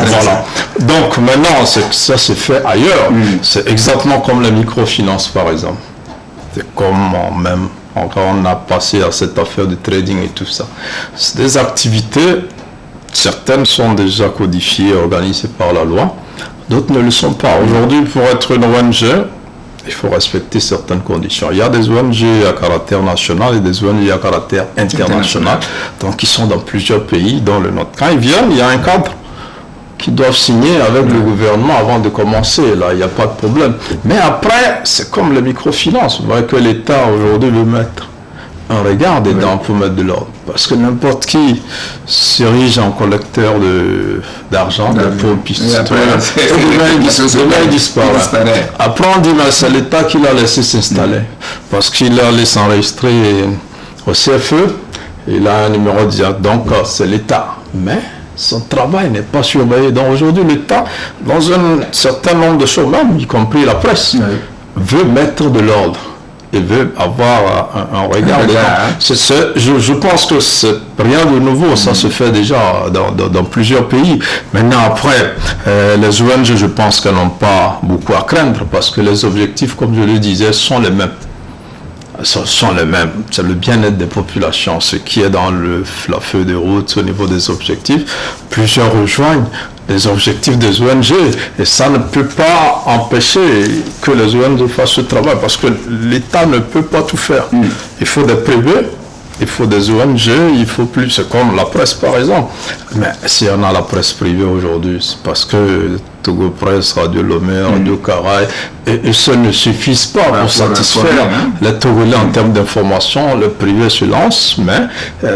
Voilà. Donc maintenant, ça c'est fait ailleurs. C'est exactement comme la microfinance, par exemple. C'est comme même quand on a passé à cette affaire de trading et tout ça. C'est des activités, certaines sont déjà codifiées, organisées par la loi, d'autres ne le sont pas. Aujourd'hui, pour être une ONG, il faut respecter certaines conditions. Il y a des ONG à caractère national et des ONG à caractère international, donc qui sont dans plusieurs pays, dont le nôtre. Quand ils viennent, il y a un cadre qu'ils doivent signer avec le gouvernement avant de commencer. Là, il n'y a pas de problème. Mais après, c'est comme les microfinances. Vous voyez que l'État aujourd'hui veut mettre un regard dedans pour mettre de l'ordre. Parce que n'importe qui s'érige en collecteur d'argent, de pauvres citoyens. Demain, il disparaît. Après, on dit, mais c'est l'État qui l'a laissé s'installer. Parce qu'il a laissé s'enregistrer au CFE. Il a un numéro de direct. Donc, c'est l'État. Mais son travail n'est pas surveillé. Donc, aujourd'hui, l'État, dans un certain nombre de choses, même y compris la presse, veut mettre de l'ordre. et veut avoir un regard dedans. Je pense que c'est rien de nouveau, ça se fait déjà dans plusieurs pays. Maintenant, après, les ONG, je pense qu'elles n'ont pas beaucoup à craindre parce que les objectifs, comme je le disais, sont les mêmes. Sont les mêmes. C'est le bien-être des populations, ce qui est dans la feuille de route au niveau des objectifs. Plusieurs rejoignent les objectifs des ONG et ça ne peut pas empêcher que les ONG fassent ce travail parce que l'État ne peut pas tout faire. Il faut des privés, il faut des ONG, il faut plus, c'est comme la presse par exemple. Mais si on a la presse privée aujourd'hui, c'est parce que Togo Presse, Radio Lomé, Radio Caraï, et ça ne suffisent pas pour satisfaire les Togolais en termes d'information. Le privé se lance, mais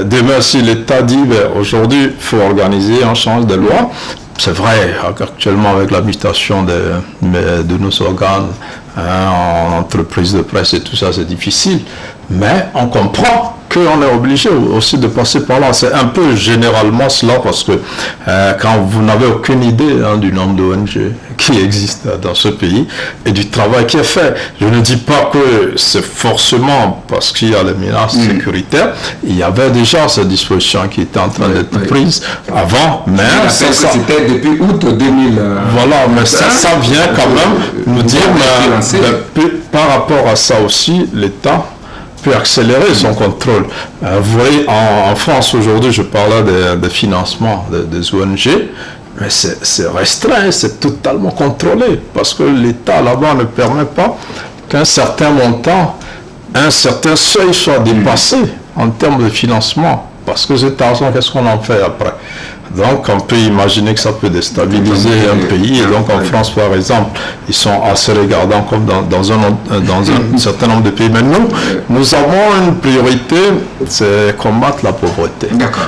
demain si l'État dit aujourd'hui il faut organiser, on change de loi. C'est vrai, actuellement avec la mutation de nos organes en entreprise de presse et tout ça, c'est difficile. Mais on comprend qu'on est obligé aussi de passer par là. C'est un peu généralement cela parce que quand vous n'avez aucune idée du nombre d'ONG qui existent dans ce pays et du travail qui est fait. Je ne dis pas que c'est forcément parce qu'il y a les menaces sécuritaires. Il y avait déjà ces dispositions qui étaient en train d'être prises avant, mais c'était depuis août 2000. Voilà, mais ça vient quand même nous dire par rapport à ça aussi, l'État peut accélérer son contrôle. Vous voyez, en France aujourd'hui, je parlais des financements des ONG, mais c'est restreint, c'est totalement contrôlé, parce que l'État là-bas ne permet pas qu'un certain montant, un certain seuil soit dépassé en termes de financement, parce que cet argent, qu'est-ce qu'on en fait après? Donc, on peut imaginer que ça peut déstabiliser un pays. Et donc, en France, par exemple, ils sont assez regardants comme dans un certain nombre de pays. Mais nous avons une priorité, c'est combattre la pauvreté.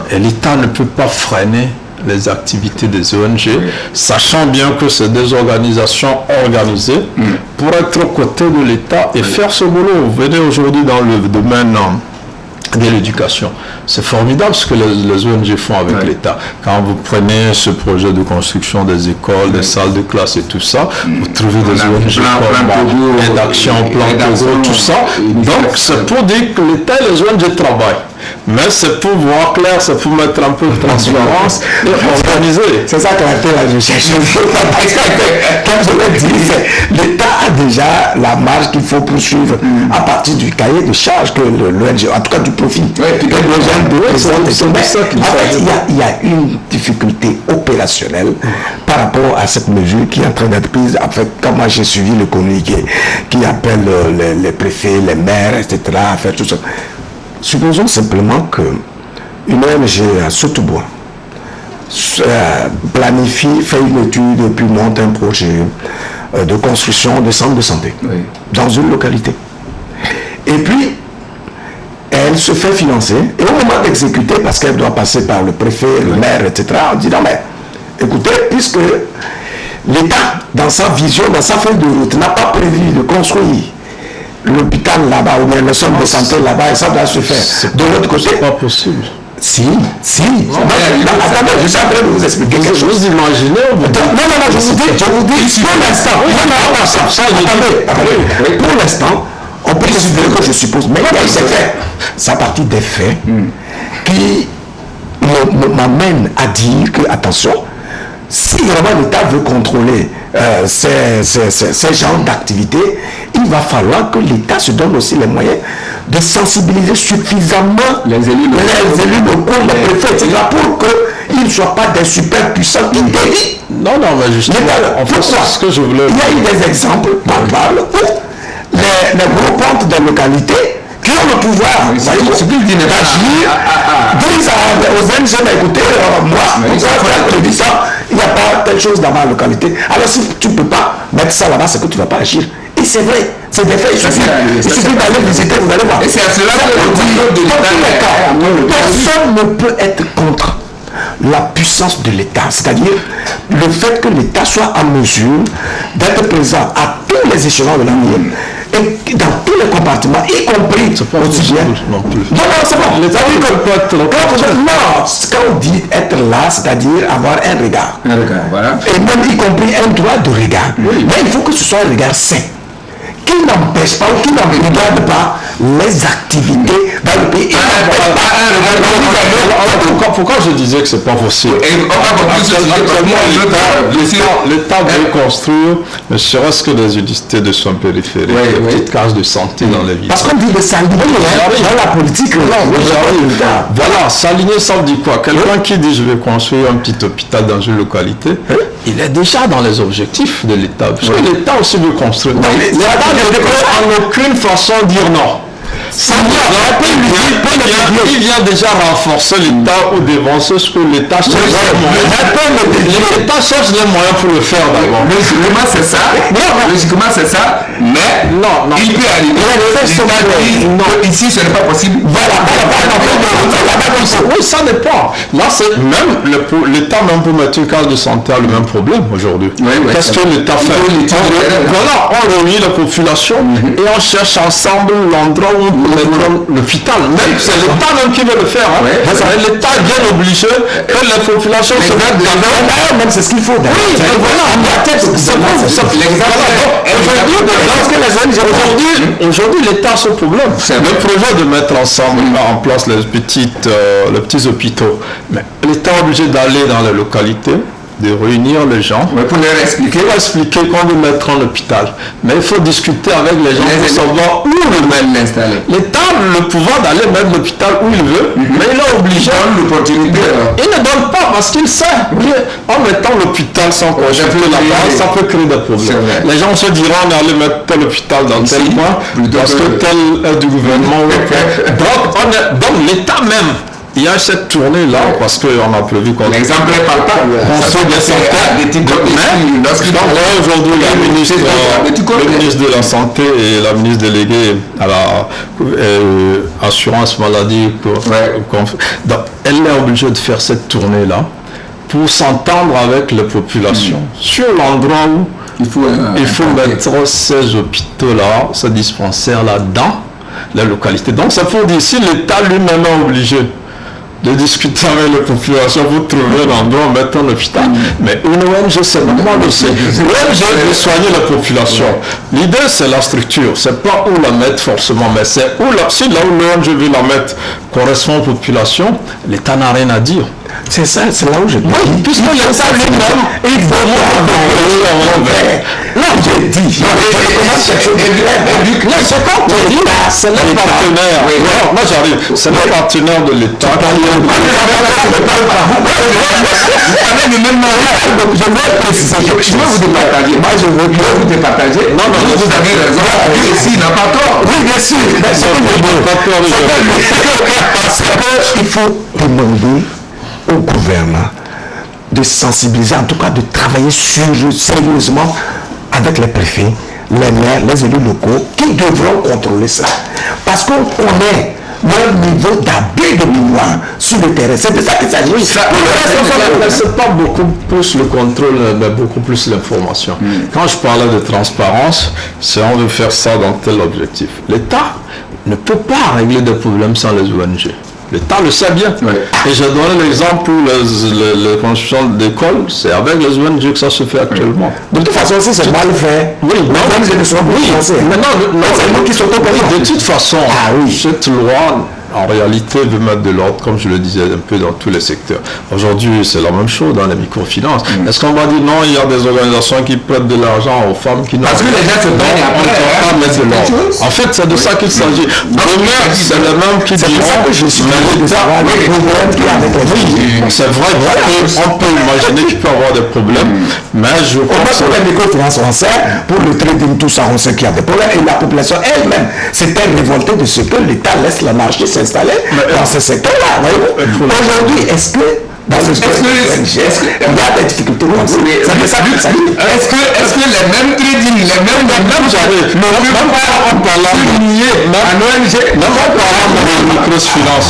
Et l'État ne peut pas freiner les activités des ONG, sachant bien que c'est des organisations organisées pour être aux côtés de l'État et faire ce boulot. Vous venez aujourd'hui dans le domaine de l'éducation. C'est formidable ce que les ONG font avec l'État. Quand vous prenez ce projet de construction des écoles, des salles de classe et tout ça, vous trouvez des ONG comme Aide Action, Plan Togo, tout ça. Donc c'est pour dire que l'État et les ONG travaillent. Mais c'est pour voir clair, c'est pour mettre un peu de transparence et organiser. C'est ça qu'on appelle la recherche. Comme je l'ai dit, l'État a déjà la marge qu'il faut poursuivre à partir du cahier de charge que l'ONG, en tout cas du profit. Il y a une difficulté opérationnelle par rapport à cette mesure qui est en train d'être prise. En fait, quand moi j'ai suivi le communiqué qui appelle les préfets, les maires, etc. à faire tout ça. Supposons simplement qu'une ONG à Sotobois planifie, fait une étude et puis monte un projet de construction de centre de santé dans une localité. Et puis, elle se fait financer et au moment d'exécuter, parce qu'elle doit passer par le préfet, le maire, etc., on dit non mais, écoutez, puisque l'État, dans sa vision, dans sa feuille de route, n'a pas prévu de construire l'hôpital là-bas ou bien le centre de santé là-bas et ça doit se faire. De l'autre côté, c'est pas possible. Si. Attendez, je suis en train de vous expliquer quelque chose. Vous imaginez Non, je vous dis, pour l'instant, attendez, pour l'instant, on peut considérer que je suppose, mais il y a des faits. C'est à partir des faits qui m'amènent à dire que, attention, si vraiment l'État veut contrôler ces genres d'activités, il va falloir que l'État se donne aussi les moyens de sensibiliser suffisamment les élus locaux, les préfets, etc., pour qu'ils ne soient pas des super puissants qui délient. Non, mais justement, en fait, c'est ce que je voulais... Il y a eu des exemples palpables où les gros pontes des localités qui ont le pouvoir d'agir, disent aux ONG, écoutez, moi, il n'y a pas telle chose dans ma localité. Alors si tu ne peux pas mettre ça là-bas, c'est que tu ne vas pas agir. Et c'est vrai, c'est des faits, il suffit d'aller visiter, vous allez voir. Et c'est à cela que le dit, personne ne peut être contre la puissance de l'État, c'est-à-dire le fait que l'État soit en mesure d'être présent à tous les échelons de la vie et dans tous les compartiments, y compris aussi bien. Non, c'est bon. Quand on dit être là, c'est-à-dire avoir un regard. Voilà. Et même y compris un droit de regard. Mais il faut que ce soit un regard sain. qui n'empêche pas ou qui n'en regarde pas les activités dans le pays. Pourquoi je disais que c'est pas possible? L'État veut construire, ne serait-ce que des unités de soins périphériques, des petites cases de santé dans les villes. Parce qu'on dit de s'aligner dans la politique. Voilà, s'aligner, ça veut dire quoi? Quelqu'un qui dit je vais construire un petit hôpital dans une localité, il est déjà dans les objectifs de l'État. Parce que l'État aussi veut construire. L'État ne peut en aucune façon dire non. Il vient déjà renforcer l'État ou dévancer ce que l'État cherche les moyens. L'État cherche les moyens pour le faire d'abord. Logiquement c'est ça, mais il peut arriver. Ici ce n'est pas possible. Oui, ça dépend. Là, c'est même l'État même pour mettre une case de santé a le même problème aujourd'hui. Qu'est-ce que l'État fait? Voilà, on réunit la population et on cherche ensemble l'endroit où mettre l'hôpital. Même c'est l'État même qui veut le faire. L'État est bien obligé que la population se mette d'accord. Même c'est ce qu'il faut. Aujourd'hui, l'État a ce problème. Le projet de mettre ensemble en place les petits hôpitaux. Mais l'État est obligé d'aller dans les localités, de réunir les gens pour leur expliquer qu'on veut mettre un hôpital. Mais il faut discuter avec les gens pour savoir où l'installer. L'État a le pouvoir d'aller mettre l'hôpital où il veut, mais il est obligé. Il ne donne pas parce qu'il sait en mettant l'hôpital sans construire la base, ça peut créer des problèmes. Les gens se diront on est allé mettre tel hôpital dans tel coin parce que tel est du gouvernement. Donc l'État même. Il y a cette tournée-là, parce qu'on a prévu qu'on... L'exemple est partant. Construire des centaines. Mais aujourd'hui, le ministre de la Santé et la ministre déléguée à la assurance maladie, donc, elle est obligée de faire cette tournée-là pour s'entendre avec les populations sur l'endroit où il faut mettre ces hôpitaux-là, ces dispensaires-là dans la localité. Donc, ça faut dire, si l'État lui-même est obligé de discuter avec les populations pour trouver un endroit, mettre un hôpital. Mais une ONG, c'est normal aussi. L'ONG veut soigner la population. L'idée, c'est la structure. C'est pas où la mettre forcément, mais c'est où si là où l'ONG veut la mettre correspond aux populations, l'État n'a rien à dire. C'est ça, c'est là où je dis. Oui, puisque l'État lui-même, il faut là, j'ai dit. C'est les partenaires. Moi, j'arrive. C'est les partenaires de l'État. Je veux préciser. Je veux vous départager. Moi, je veux vous départager. Non, vous avez raison. Ici, il n'a pas tort. Oui, bien sûr. Parce qu'il faut demander au gouvernement de sensibiliser, en tout cas de travailler sérieusement avec les préfets, les maires, les élus locaux qui devront contrôler ça. Parce qu'on connaît leur niveau d'abus de pouvoir sur le terrain. C'est de ça qu'il s'agit. C'est pas beaucoup plus le contrôle, mais beaucoup plus l'information. Quand je parlais de transparence, c'est on veut faire ça dans tel objectif. L'État ne peut pas régler des problèmes sans les ONG. L'État le sait bien. Et j'ai donné l'exemple pour les constructions d'écoles, c'est avec les ONG que ça se fait actuellement. De toute façon, si c'est mal fait, oui, de toute façon, cette loi, en réalité, veut mettre de l'ordre, comme je le disais, un peu dans tous les secteurs. Aujourd'hui, c'est la même chose dans les microfinances. Est-ce qu'on va dire non, il y a des organisations qui prêtent de l'argent aux femmes qui n'ont pas. Parce que les gens se plaignent après, mettre de l'ordre. En fait, c'est de ça qu'il s'agit. C'est le même qui dit c'est vrai qu'on peut imaginer qu'il peut y avoir des problèmes, mais je pense que les microfinances, on sait, pour le trading, tout ça, on sait qu'il y a des problèmes, et la population elle-même s'était révoltée de ce que l'État laisse le marché s'installer dans ce secteur-là. Aujourd'hui, est-ce que dans le secteur il y a des difficultés? Est-ce que les mêmes trading, les mêmes j'arrive, en parlant de microfinance,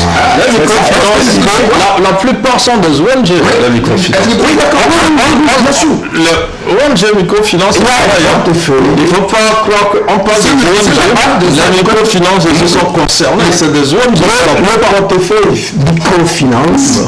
la plupart sont des ONG, les microfinances. Oui, d'accord, bien sûr. L'ONG microfinance, il ne faut pas croire qu'on parle de ONG, les microfinances sont concernées, c'est des ONG. Le portefeuille microfinance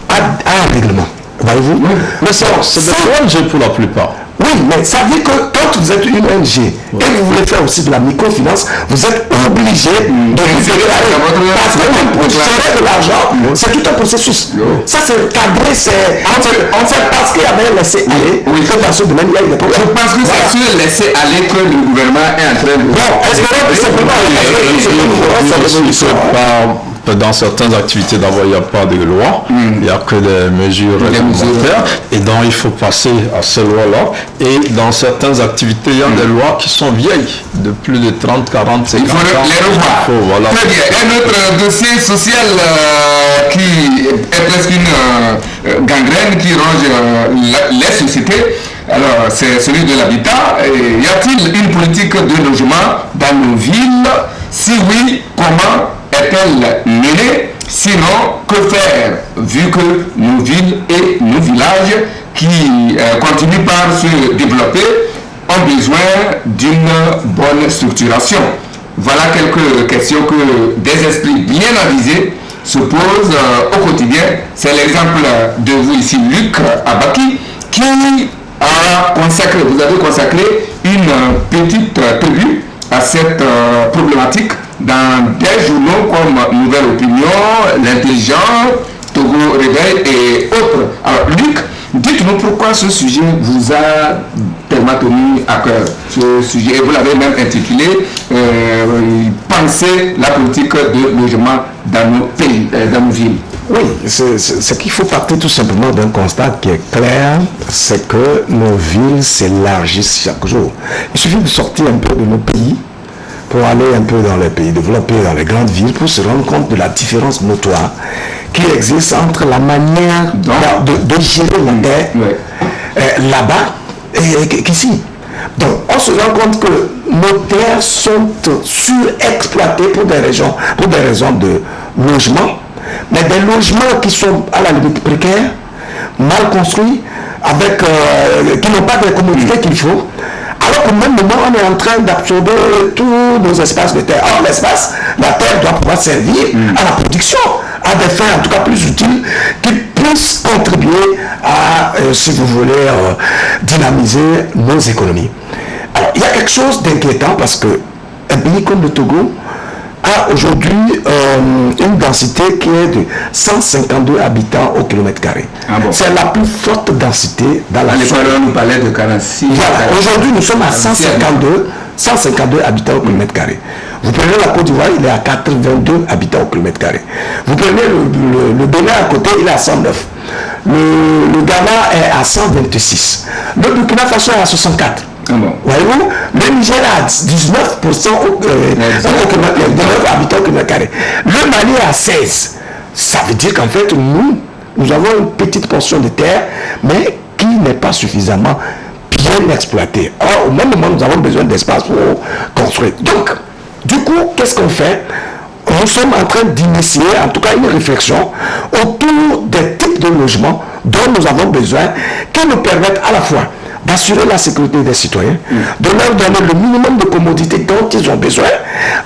a un règlement, voyez-vous? Mais c'est des ONG pour la plupart. Oui, mais ça veut dire que quand vous êtes une ONG et vous voulez faire aussi de la microfinance, vous êtes obligé de vous déclarer. Parce que pour gérer de l'argent, c'est tout un processus. Ça, c'est cadré, c'est. En fait, parce qu'il y avait laissé aller, que dans ce domaine, il y a eu des problèmes. Je pense que c'est sur laisser aller que le gouvernement est en train de. Bon, est-ce que simplement. Dans certaines activités, d'abord, il n'y a pas de loi, il n'y a que des mesures réglementaires, et donc il faut passer à ces lois-là. Et dans certaines activités, il y a des lois qui sont vieilles, de plus de 30, 40, 50 ans. Il faut les revoir. Voilà. Très bien. Un autre dossier social qui est presque une gangrène qui ronge les sociétés. Alors, c'est celui de l'habitat. Y a-t-il une politique de logement dans nos villes? Si oui, comment est-elle menée? Sinon, que faire, vu que nos villes et nos villages qui continuent par se développer ont besoin d'une bonne structuration? Voilà quelques questions que des esprits bien avisés se posent au quotidien. C'est l'exemple de vous ici, Luc Abaki, qui a consacré, vous avez consacré une petite tribu à cette problématique dans des journaux comme Nouvelle Opinion, L'Intelligent, Togo Réveil et autres. Alors Luc, dites-nous pourquoi ce sujet vous a tellement tenu à cœur. Ce sujet, et vous l'avez même intitulé Penser la politique de logement dans nos pays, dans nos villes. Oui, c'est qu'il faut partir tout simplement d'un constat qui est clair, c'est que nos villes s'élargissent chaque jour. Il suffit de sortir un peu de nos pays pour aller un peu dans les pays développés, dans les grandes villes, pour se rendre compte de la différence notoire qui existe entre la manière de gérer la terre là-bas et qu'ici. Donc, on se rend compte que nos terres sont surexploitées pour des raisons de logement, mais des logements qui sont à la limite précaires, mal construits, qui n'ont pas de commodités qu'il faut. Alors qu'au même moment, on est en train d'absorber tous nos espaces de terre. Or, la terre doit pouvoir servir à la production, à des fins en tout cas plus utiles, qui puissent contribuer à, si vous voulez, dynamiser nos économies. Alors, il y a quelque chose d'inquiétant parce qu'un pays comme le Togo a aujourd'hui une densité qui est de 152 habitants au kilomètre carré. Ah bon. C'est la plus forte densité dans la zone. On nous parlait de 46. Voilà. Aujourd'hui, nous sommes à 152 habitants au kilomètre carré. Vous prenez la Côte d'Ivoire, il est à 82 habitants au kilomètre carré. Vous prenez le Bénin à côté, il est à 109. Le Ghana est à 126. Le Burkina Faso est à 64. Ah bon. Voyez-vous, le Niger a 19% habitants au kilomètre carré. Le Mali est à 16. Ça veut dire qu'en fait, nous avons une petite portion de terre, mais qui n'est pas suffisamment bien exploitée. Or, au même moment, nous avons besoin d'espace pour construire. Donc, du coup, qu'est-ce qu'on fait? Nous sommes en train d'initier, en tout cas, une réflexion autour des types de logements dont nous avons besoin, qui nous permettent à la fois d'assurer la sécurité des citoyens, de leur donner le minimum de commodités dont ils ont besoin,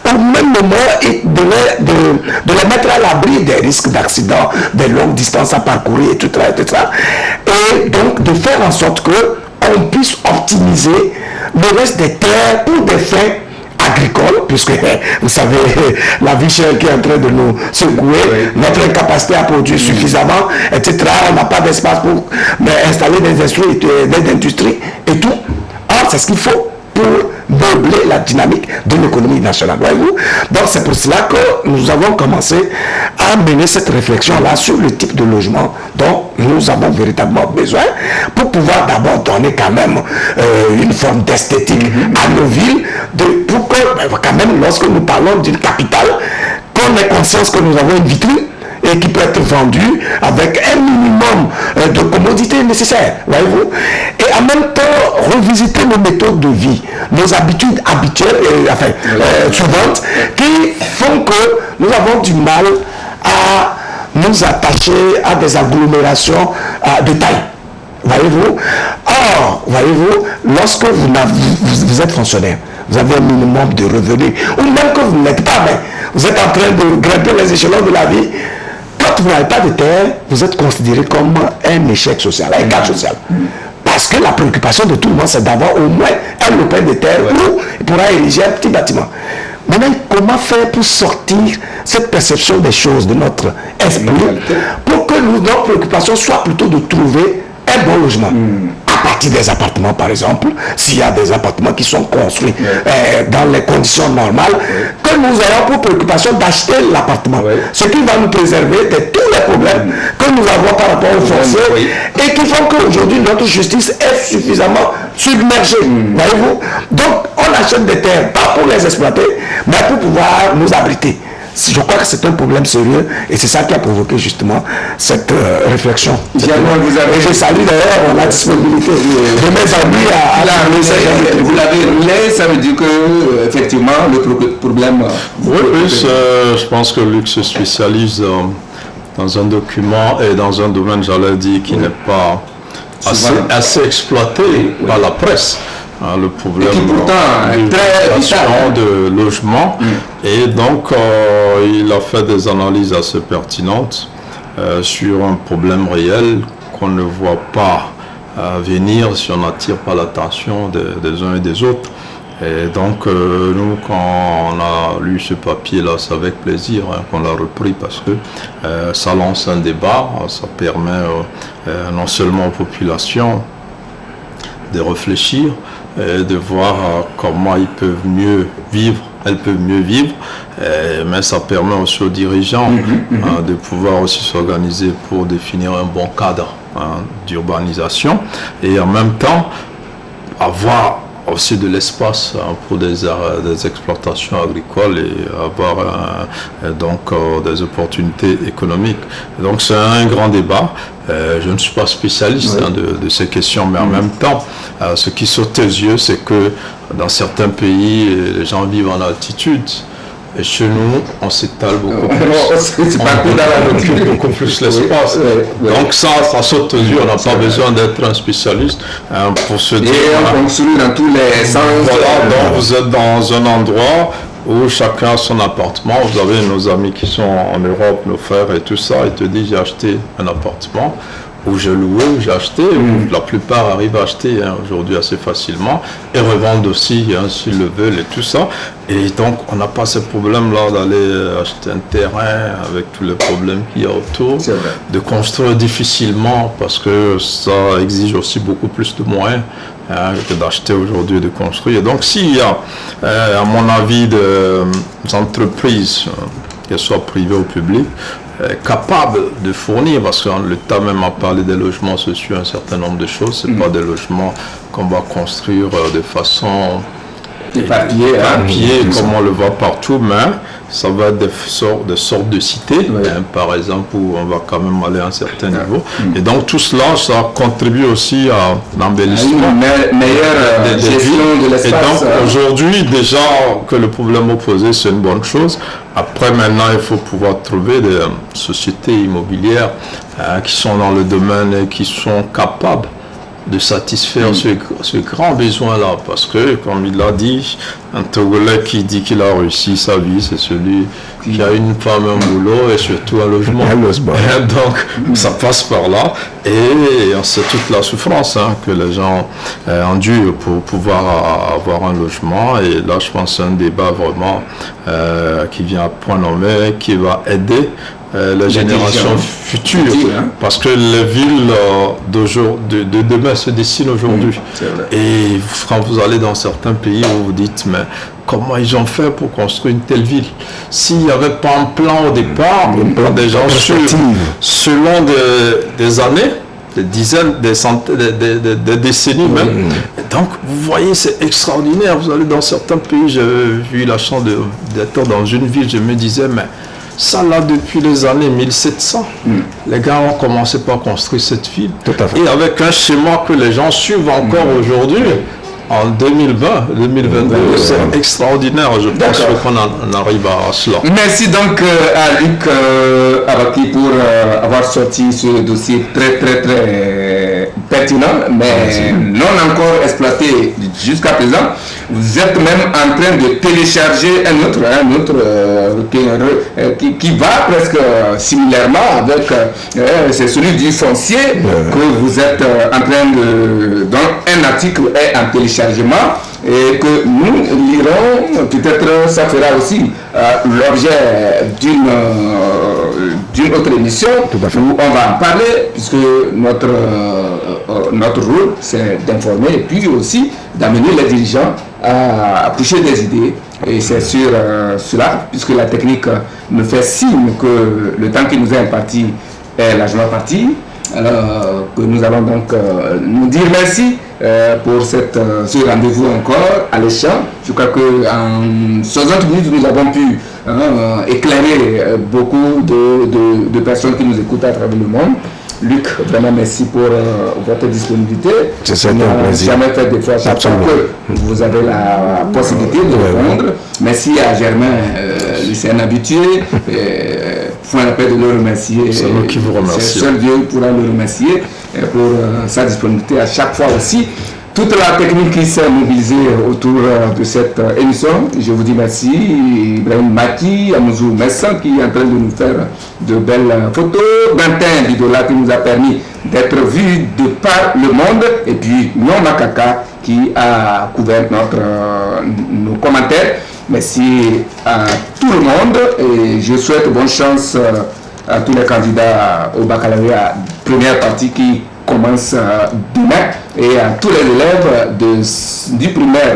au même moment et de les mettre à l'abri des risques d'accidents, des longues distances à parcourir, etc., etc. Et donc de faire en sorte qu'on puisse optimiser le reste des terres pour des fins agricoles, puisque vous savez la vie chère qui est en train de nous secouer, notre incapacité à produire suffisamment, etc. On n'a pas d'espace pour installer des industries et tout. Or, c'est ce qu'il faut pour meubler la dynamique de l'économie nationale. Voyez-vous? Donc c'est pour cela que nous avons commencé à mener cette réflexion-là sur le type de logement dont nous avons véritablement besoin pour pouvoir d'abord donner quand même une forme d'esthétique à nos villes, pour que quand même lorsque nous parlons d'une capitale, qu'on ait conscience que nous avons une vitrine et qui peut être vendu avec un minimum de commodités nécessaires, voyez-vous, et en même temps revisiter nos méthodes de vie, nos habitudes habituelles, suivantes, qui font que nous avons du mal à nous attacher à des agglomérations de taille. Voyez-vous? Or, voyez-vous, lorsque vous êtes fonctionnaire, vous avez un minimum de revenus, ou même que vous n'êtes pas, mais vous êtes en train de grimper les échelons de la vie. Quand vous n'avez pas de terre, vous êtes considéré comme un échec social, un cas social. Parce que la préoccupation de tout le monde, c'est d'avoir au moins un lopin de terre où il pourra ériger un petit bâtiment. Maintenant, comment faire pour sortir cette perception des choses de notre esprit pour que notre préoccupation soit plutôt de trouver un bon logement à partir des appartements, par exemple, s'il y a des appartements qui sont construits dans les conditions normales, que nous ayons pour préoccupation d'acheter l'appartement, ce qui va nous préserver de tous les problèmes que nous avons par rapport aux fonciers et qui font qu'aujourd'hui notre justice est suffisamment submergée. Voyez-vous? Donc on achète des terres, pas pour les exploiter, mais pour pouvoir nous abriter. Je crois que c'est un problème sérieux et c'est ça qui a provoqué justement cette réflexion. Et je salue d'ailleurs la disponibilité de mes amis à la vous l'avez relais, ça veut dire que effectivement le problème. Oui, je pense que Luc se spécialise dans un document et dans un domaine, j'allais dire, qui n'est pas assez exploité par la presse. Le problème de logement et donc il a fait des analyses assez pertinentes sur un problème réel qu'on ne voit pas venir si on n'attire pas l'attention des uns et des autres. Et donc nous, quand on a lu ce papier là, c'est avec plaisir qu'on l'a repris parce que ça lance un débat, ça permet non seulement aux populations de réfléchir et de voir comment ils peuvent mieux vivre, elles peuvent mieux vivre, mais ça permet aussi aux dirigeants de pouvoir aussi s'organiser pour définir un bon cadre d'urbanisation et en même temps avoir aussi de l'espace pour des exploitations agricoles et avoir des opportunités économiques. Donc c'est un grand débat. Je ne suis pas spécialiste de ces questions, mais en même temps, ce qui saute aux yeux, c'est que dans certains pays, les gens vivent en altitude. Et chez nous, on s'étale beaucoup plus. On occupe beaucoup plus l'espace. Donc ça saute aux yeux. On n'a pas besoin d'être un spécialiste pour se dire. Et on construit dans tous les sens. Voilà, donc vous êtes dans un endroit où chacun a son appartement. Vous avez nos amis qui sont en Europe, nos frères et tout ça. Ils te disent j'ai acheté un appartement. Où j'ai loué, où j'ai acheté, où la plupart arrivent à acheter aujourd'hui assez facilement et revendent aussi s'ils le veulent et tout ça. Et donc on n'a pas ce problème-là d'aller acheter un terrain avec tous les problèmes qu'il y a autour, de construire difficilement parce que ça exige aussi beaucoup plus de moyens que d'acheter aujourd'hui et de construire. Et donc s'il y a, à mon avis, des entreprises, qu'elles soient privées ou publiques, capable de fournir, parce que l'État même a parlé des logements sociaux, un certain nombre de choses, ce n'est pas des logements qu'on va construire de façon éparpillée comme on le voit partout, mais ça va être des sortes de cités, par exemple, où on va quand même aller à un certain niveau. Et donc tout cela, ça contribue aussi à l'embellissement meilleure gestion de l'espace. Et donc aujourd'hui, déjà que le problème opposé, c'est une bonne chose. Après, maintenant, il faut pouvoir trouver des sociétés immobilières qui sont dans le domaine et qui sont capables de satisfaire ce grand besoin-là. Parce que, comme il l'a dit, un Togolais qui dit qu'il a réussi sa vie, c'est celui qui a une femme, un boulot et surtout un logement. Donc, ça passe par là. Et c'est toute la souffrance que les gens endurent pour pouvoir avoir un logement. Et là, je pense que c'est un débat vraiment qui vient à point nommé, qui va aider les générations futures, parce que les villes de demain se dessinent aujourd'hui. Et quand vous allez dans certains pays, vous vous dites, mais comment ils ont fait pour construire une telle ville? S'il n'y avait pas un plan au départ, des gens selon des années, des dizaines, des centaines, des décennies même. Donc, vous voyez, c'est extraordinaire. Vous allez dans certains pays, j'ai eu la chance d'être dans une ville, je me disais, mais ça là, depuis les années 1700, les gars ont commencé par construire cette ville. Et avec un schéma que les gens suivent encore aujourd'hui, en 2020, 2022, c'est extraordinaire. Je pense qu'on en arrive à cela. Merci donc à Luc Abaki pour avoir sorti ce dossier très pertinent, mais non encore exploité jusqu'à présent. Vous êtes même en train de télécharger un autre qui va presque similairement avec c'est celui du foncier que vous êtes en train dont un article est en téléchargement et que nous lirons. Peut-être ça fera aussi l'objet d'une autre émission où on va en parler, puisque notre rôle c'est d'informer et puis aussi d'amener les dirigeants à coucher des idées. Et c'est sur cela, puisque la technique me fait signe que le temps qui nous est imparti est largement parti. Alors que nous allons donc nous dire merci pour ce rendez-vous encore à l'échange. Je crois qu'en 60 minutes, nous avons pu éclairer beaucoup de personnes qui nous écoutent à travers le monde. Luc, vraiment merci pour votre disponibilité. C'est un plaisir. Jamais fait des fois chaque fois que vous avez la possibilité de répondre. Merci à Germain, lui c'est un habitué. Faut la peine de le remercier. C'est nous qui vous remercions. Seul Dieu pourra le remercier pour sa disponibilité à chaque fois aussi. Toute la technique qui s'est mobilisée autour de cette émission, je vous dis merci. Ibrahim Maki, Amouzou Messan qui est en train de nous faire de belles photos. Quentin Bidola qui nous a permis d'être vus de par le monde. Et puis Non Makaka qui a couvert nos commentaires. Merci à tout le monde et je souhaite bonne chance à tous les candidats au baccalauréat première partie qui commence demain et à tous les élèves du primaire,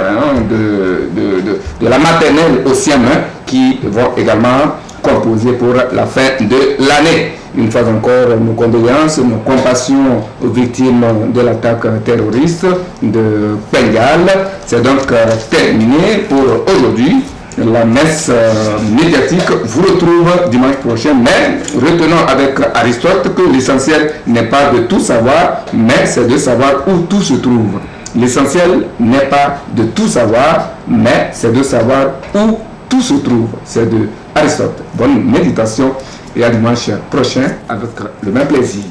de la maternelle au CM1 qui vont également composer pour la fin de l'année. Une fois encore, nos condoléances, nos compassions aux victimes de l'attaque terroriste de Pengal. C'est donc terminé pour aujourd'hui. La messe médiatique vous retrouve dimanche prochain, mais retenons avec Aristote que l'essentiel n'est pas de tout savoir, mais c'est de savoir où tout se trouve. L'essentiel n'est pas de tout savoir, mais c'est de savoir où tout se trouve. C'est de Aristote. Bonne méditation et à dimanche prochain avec le même plaisir.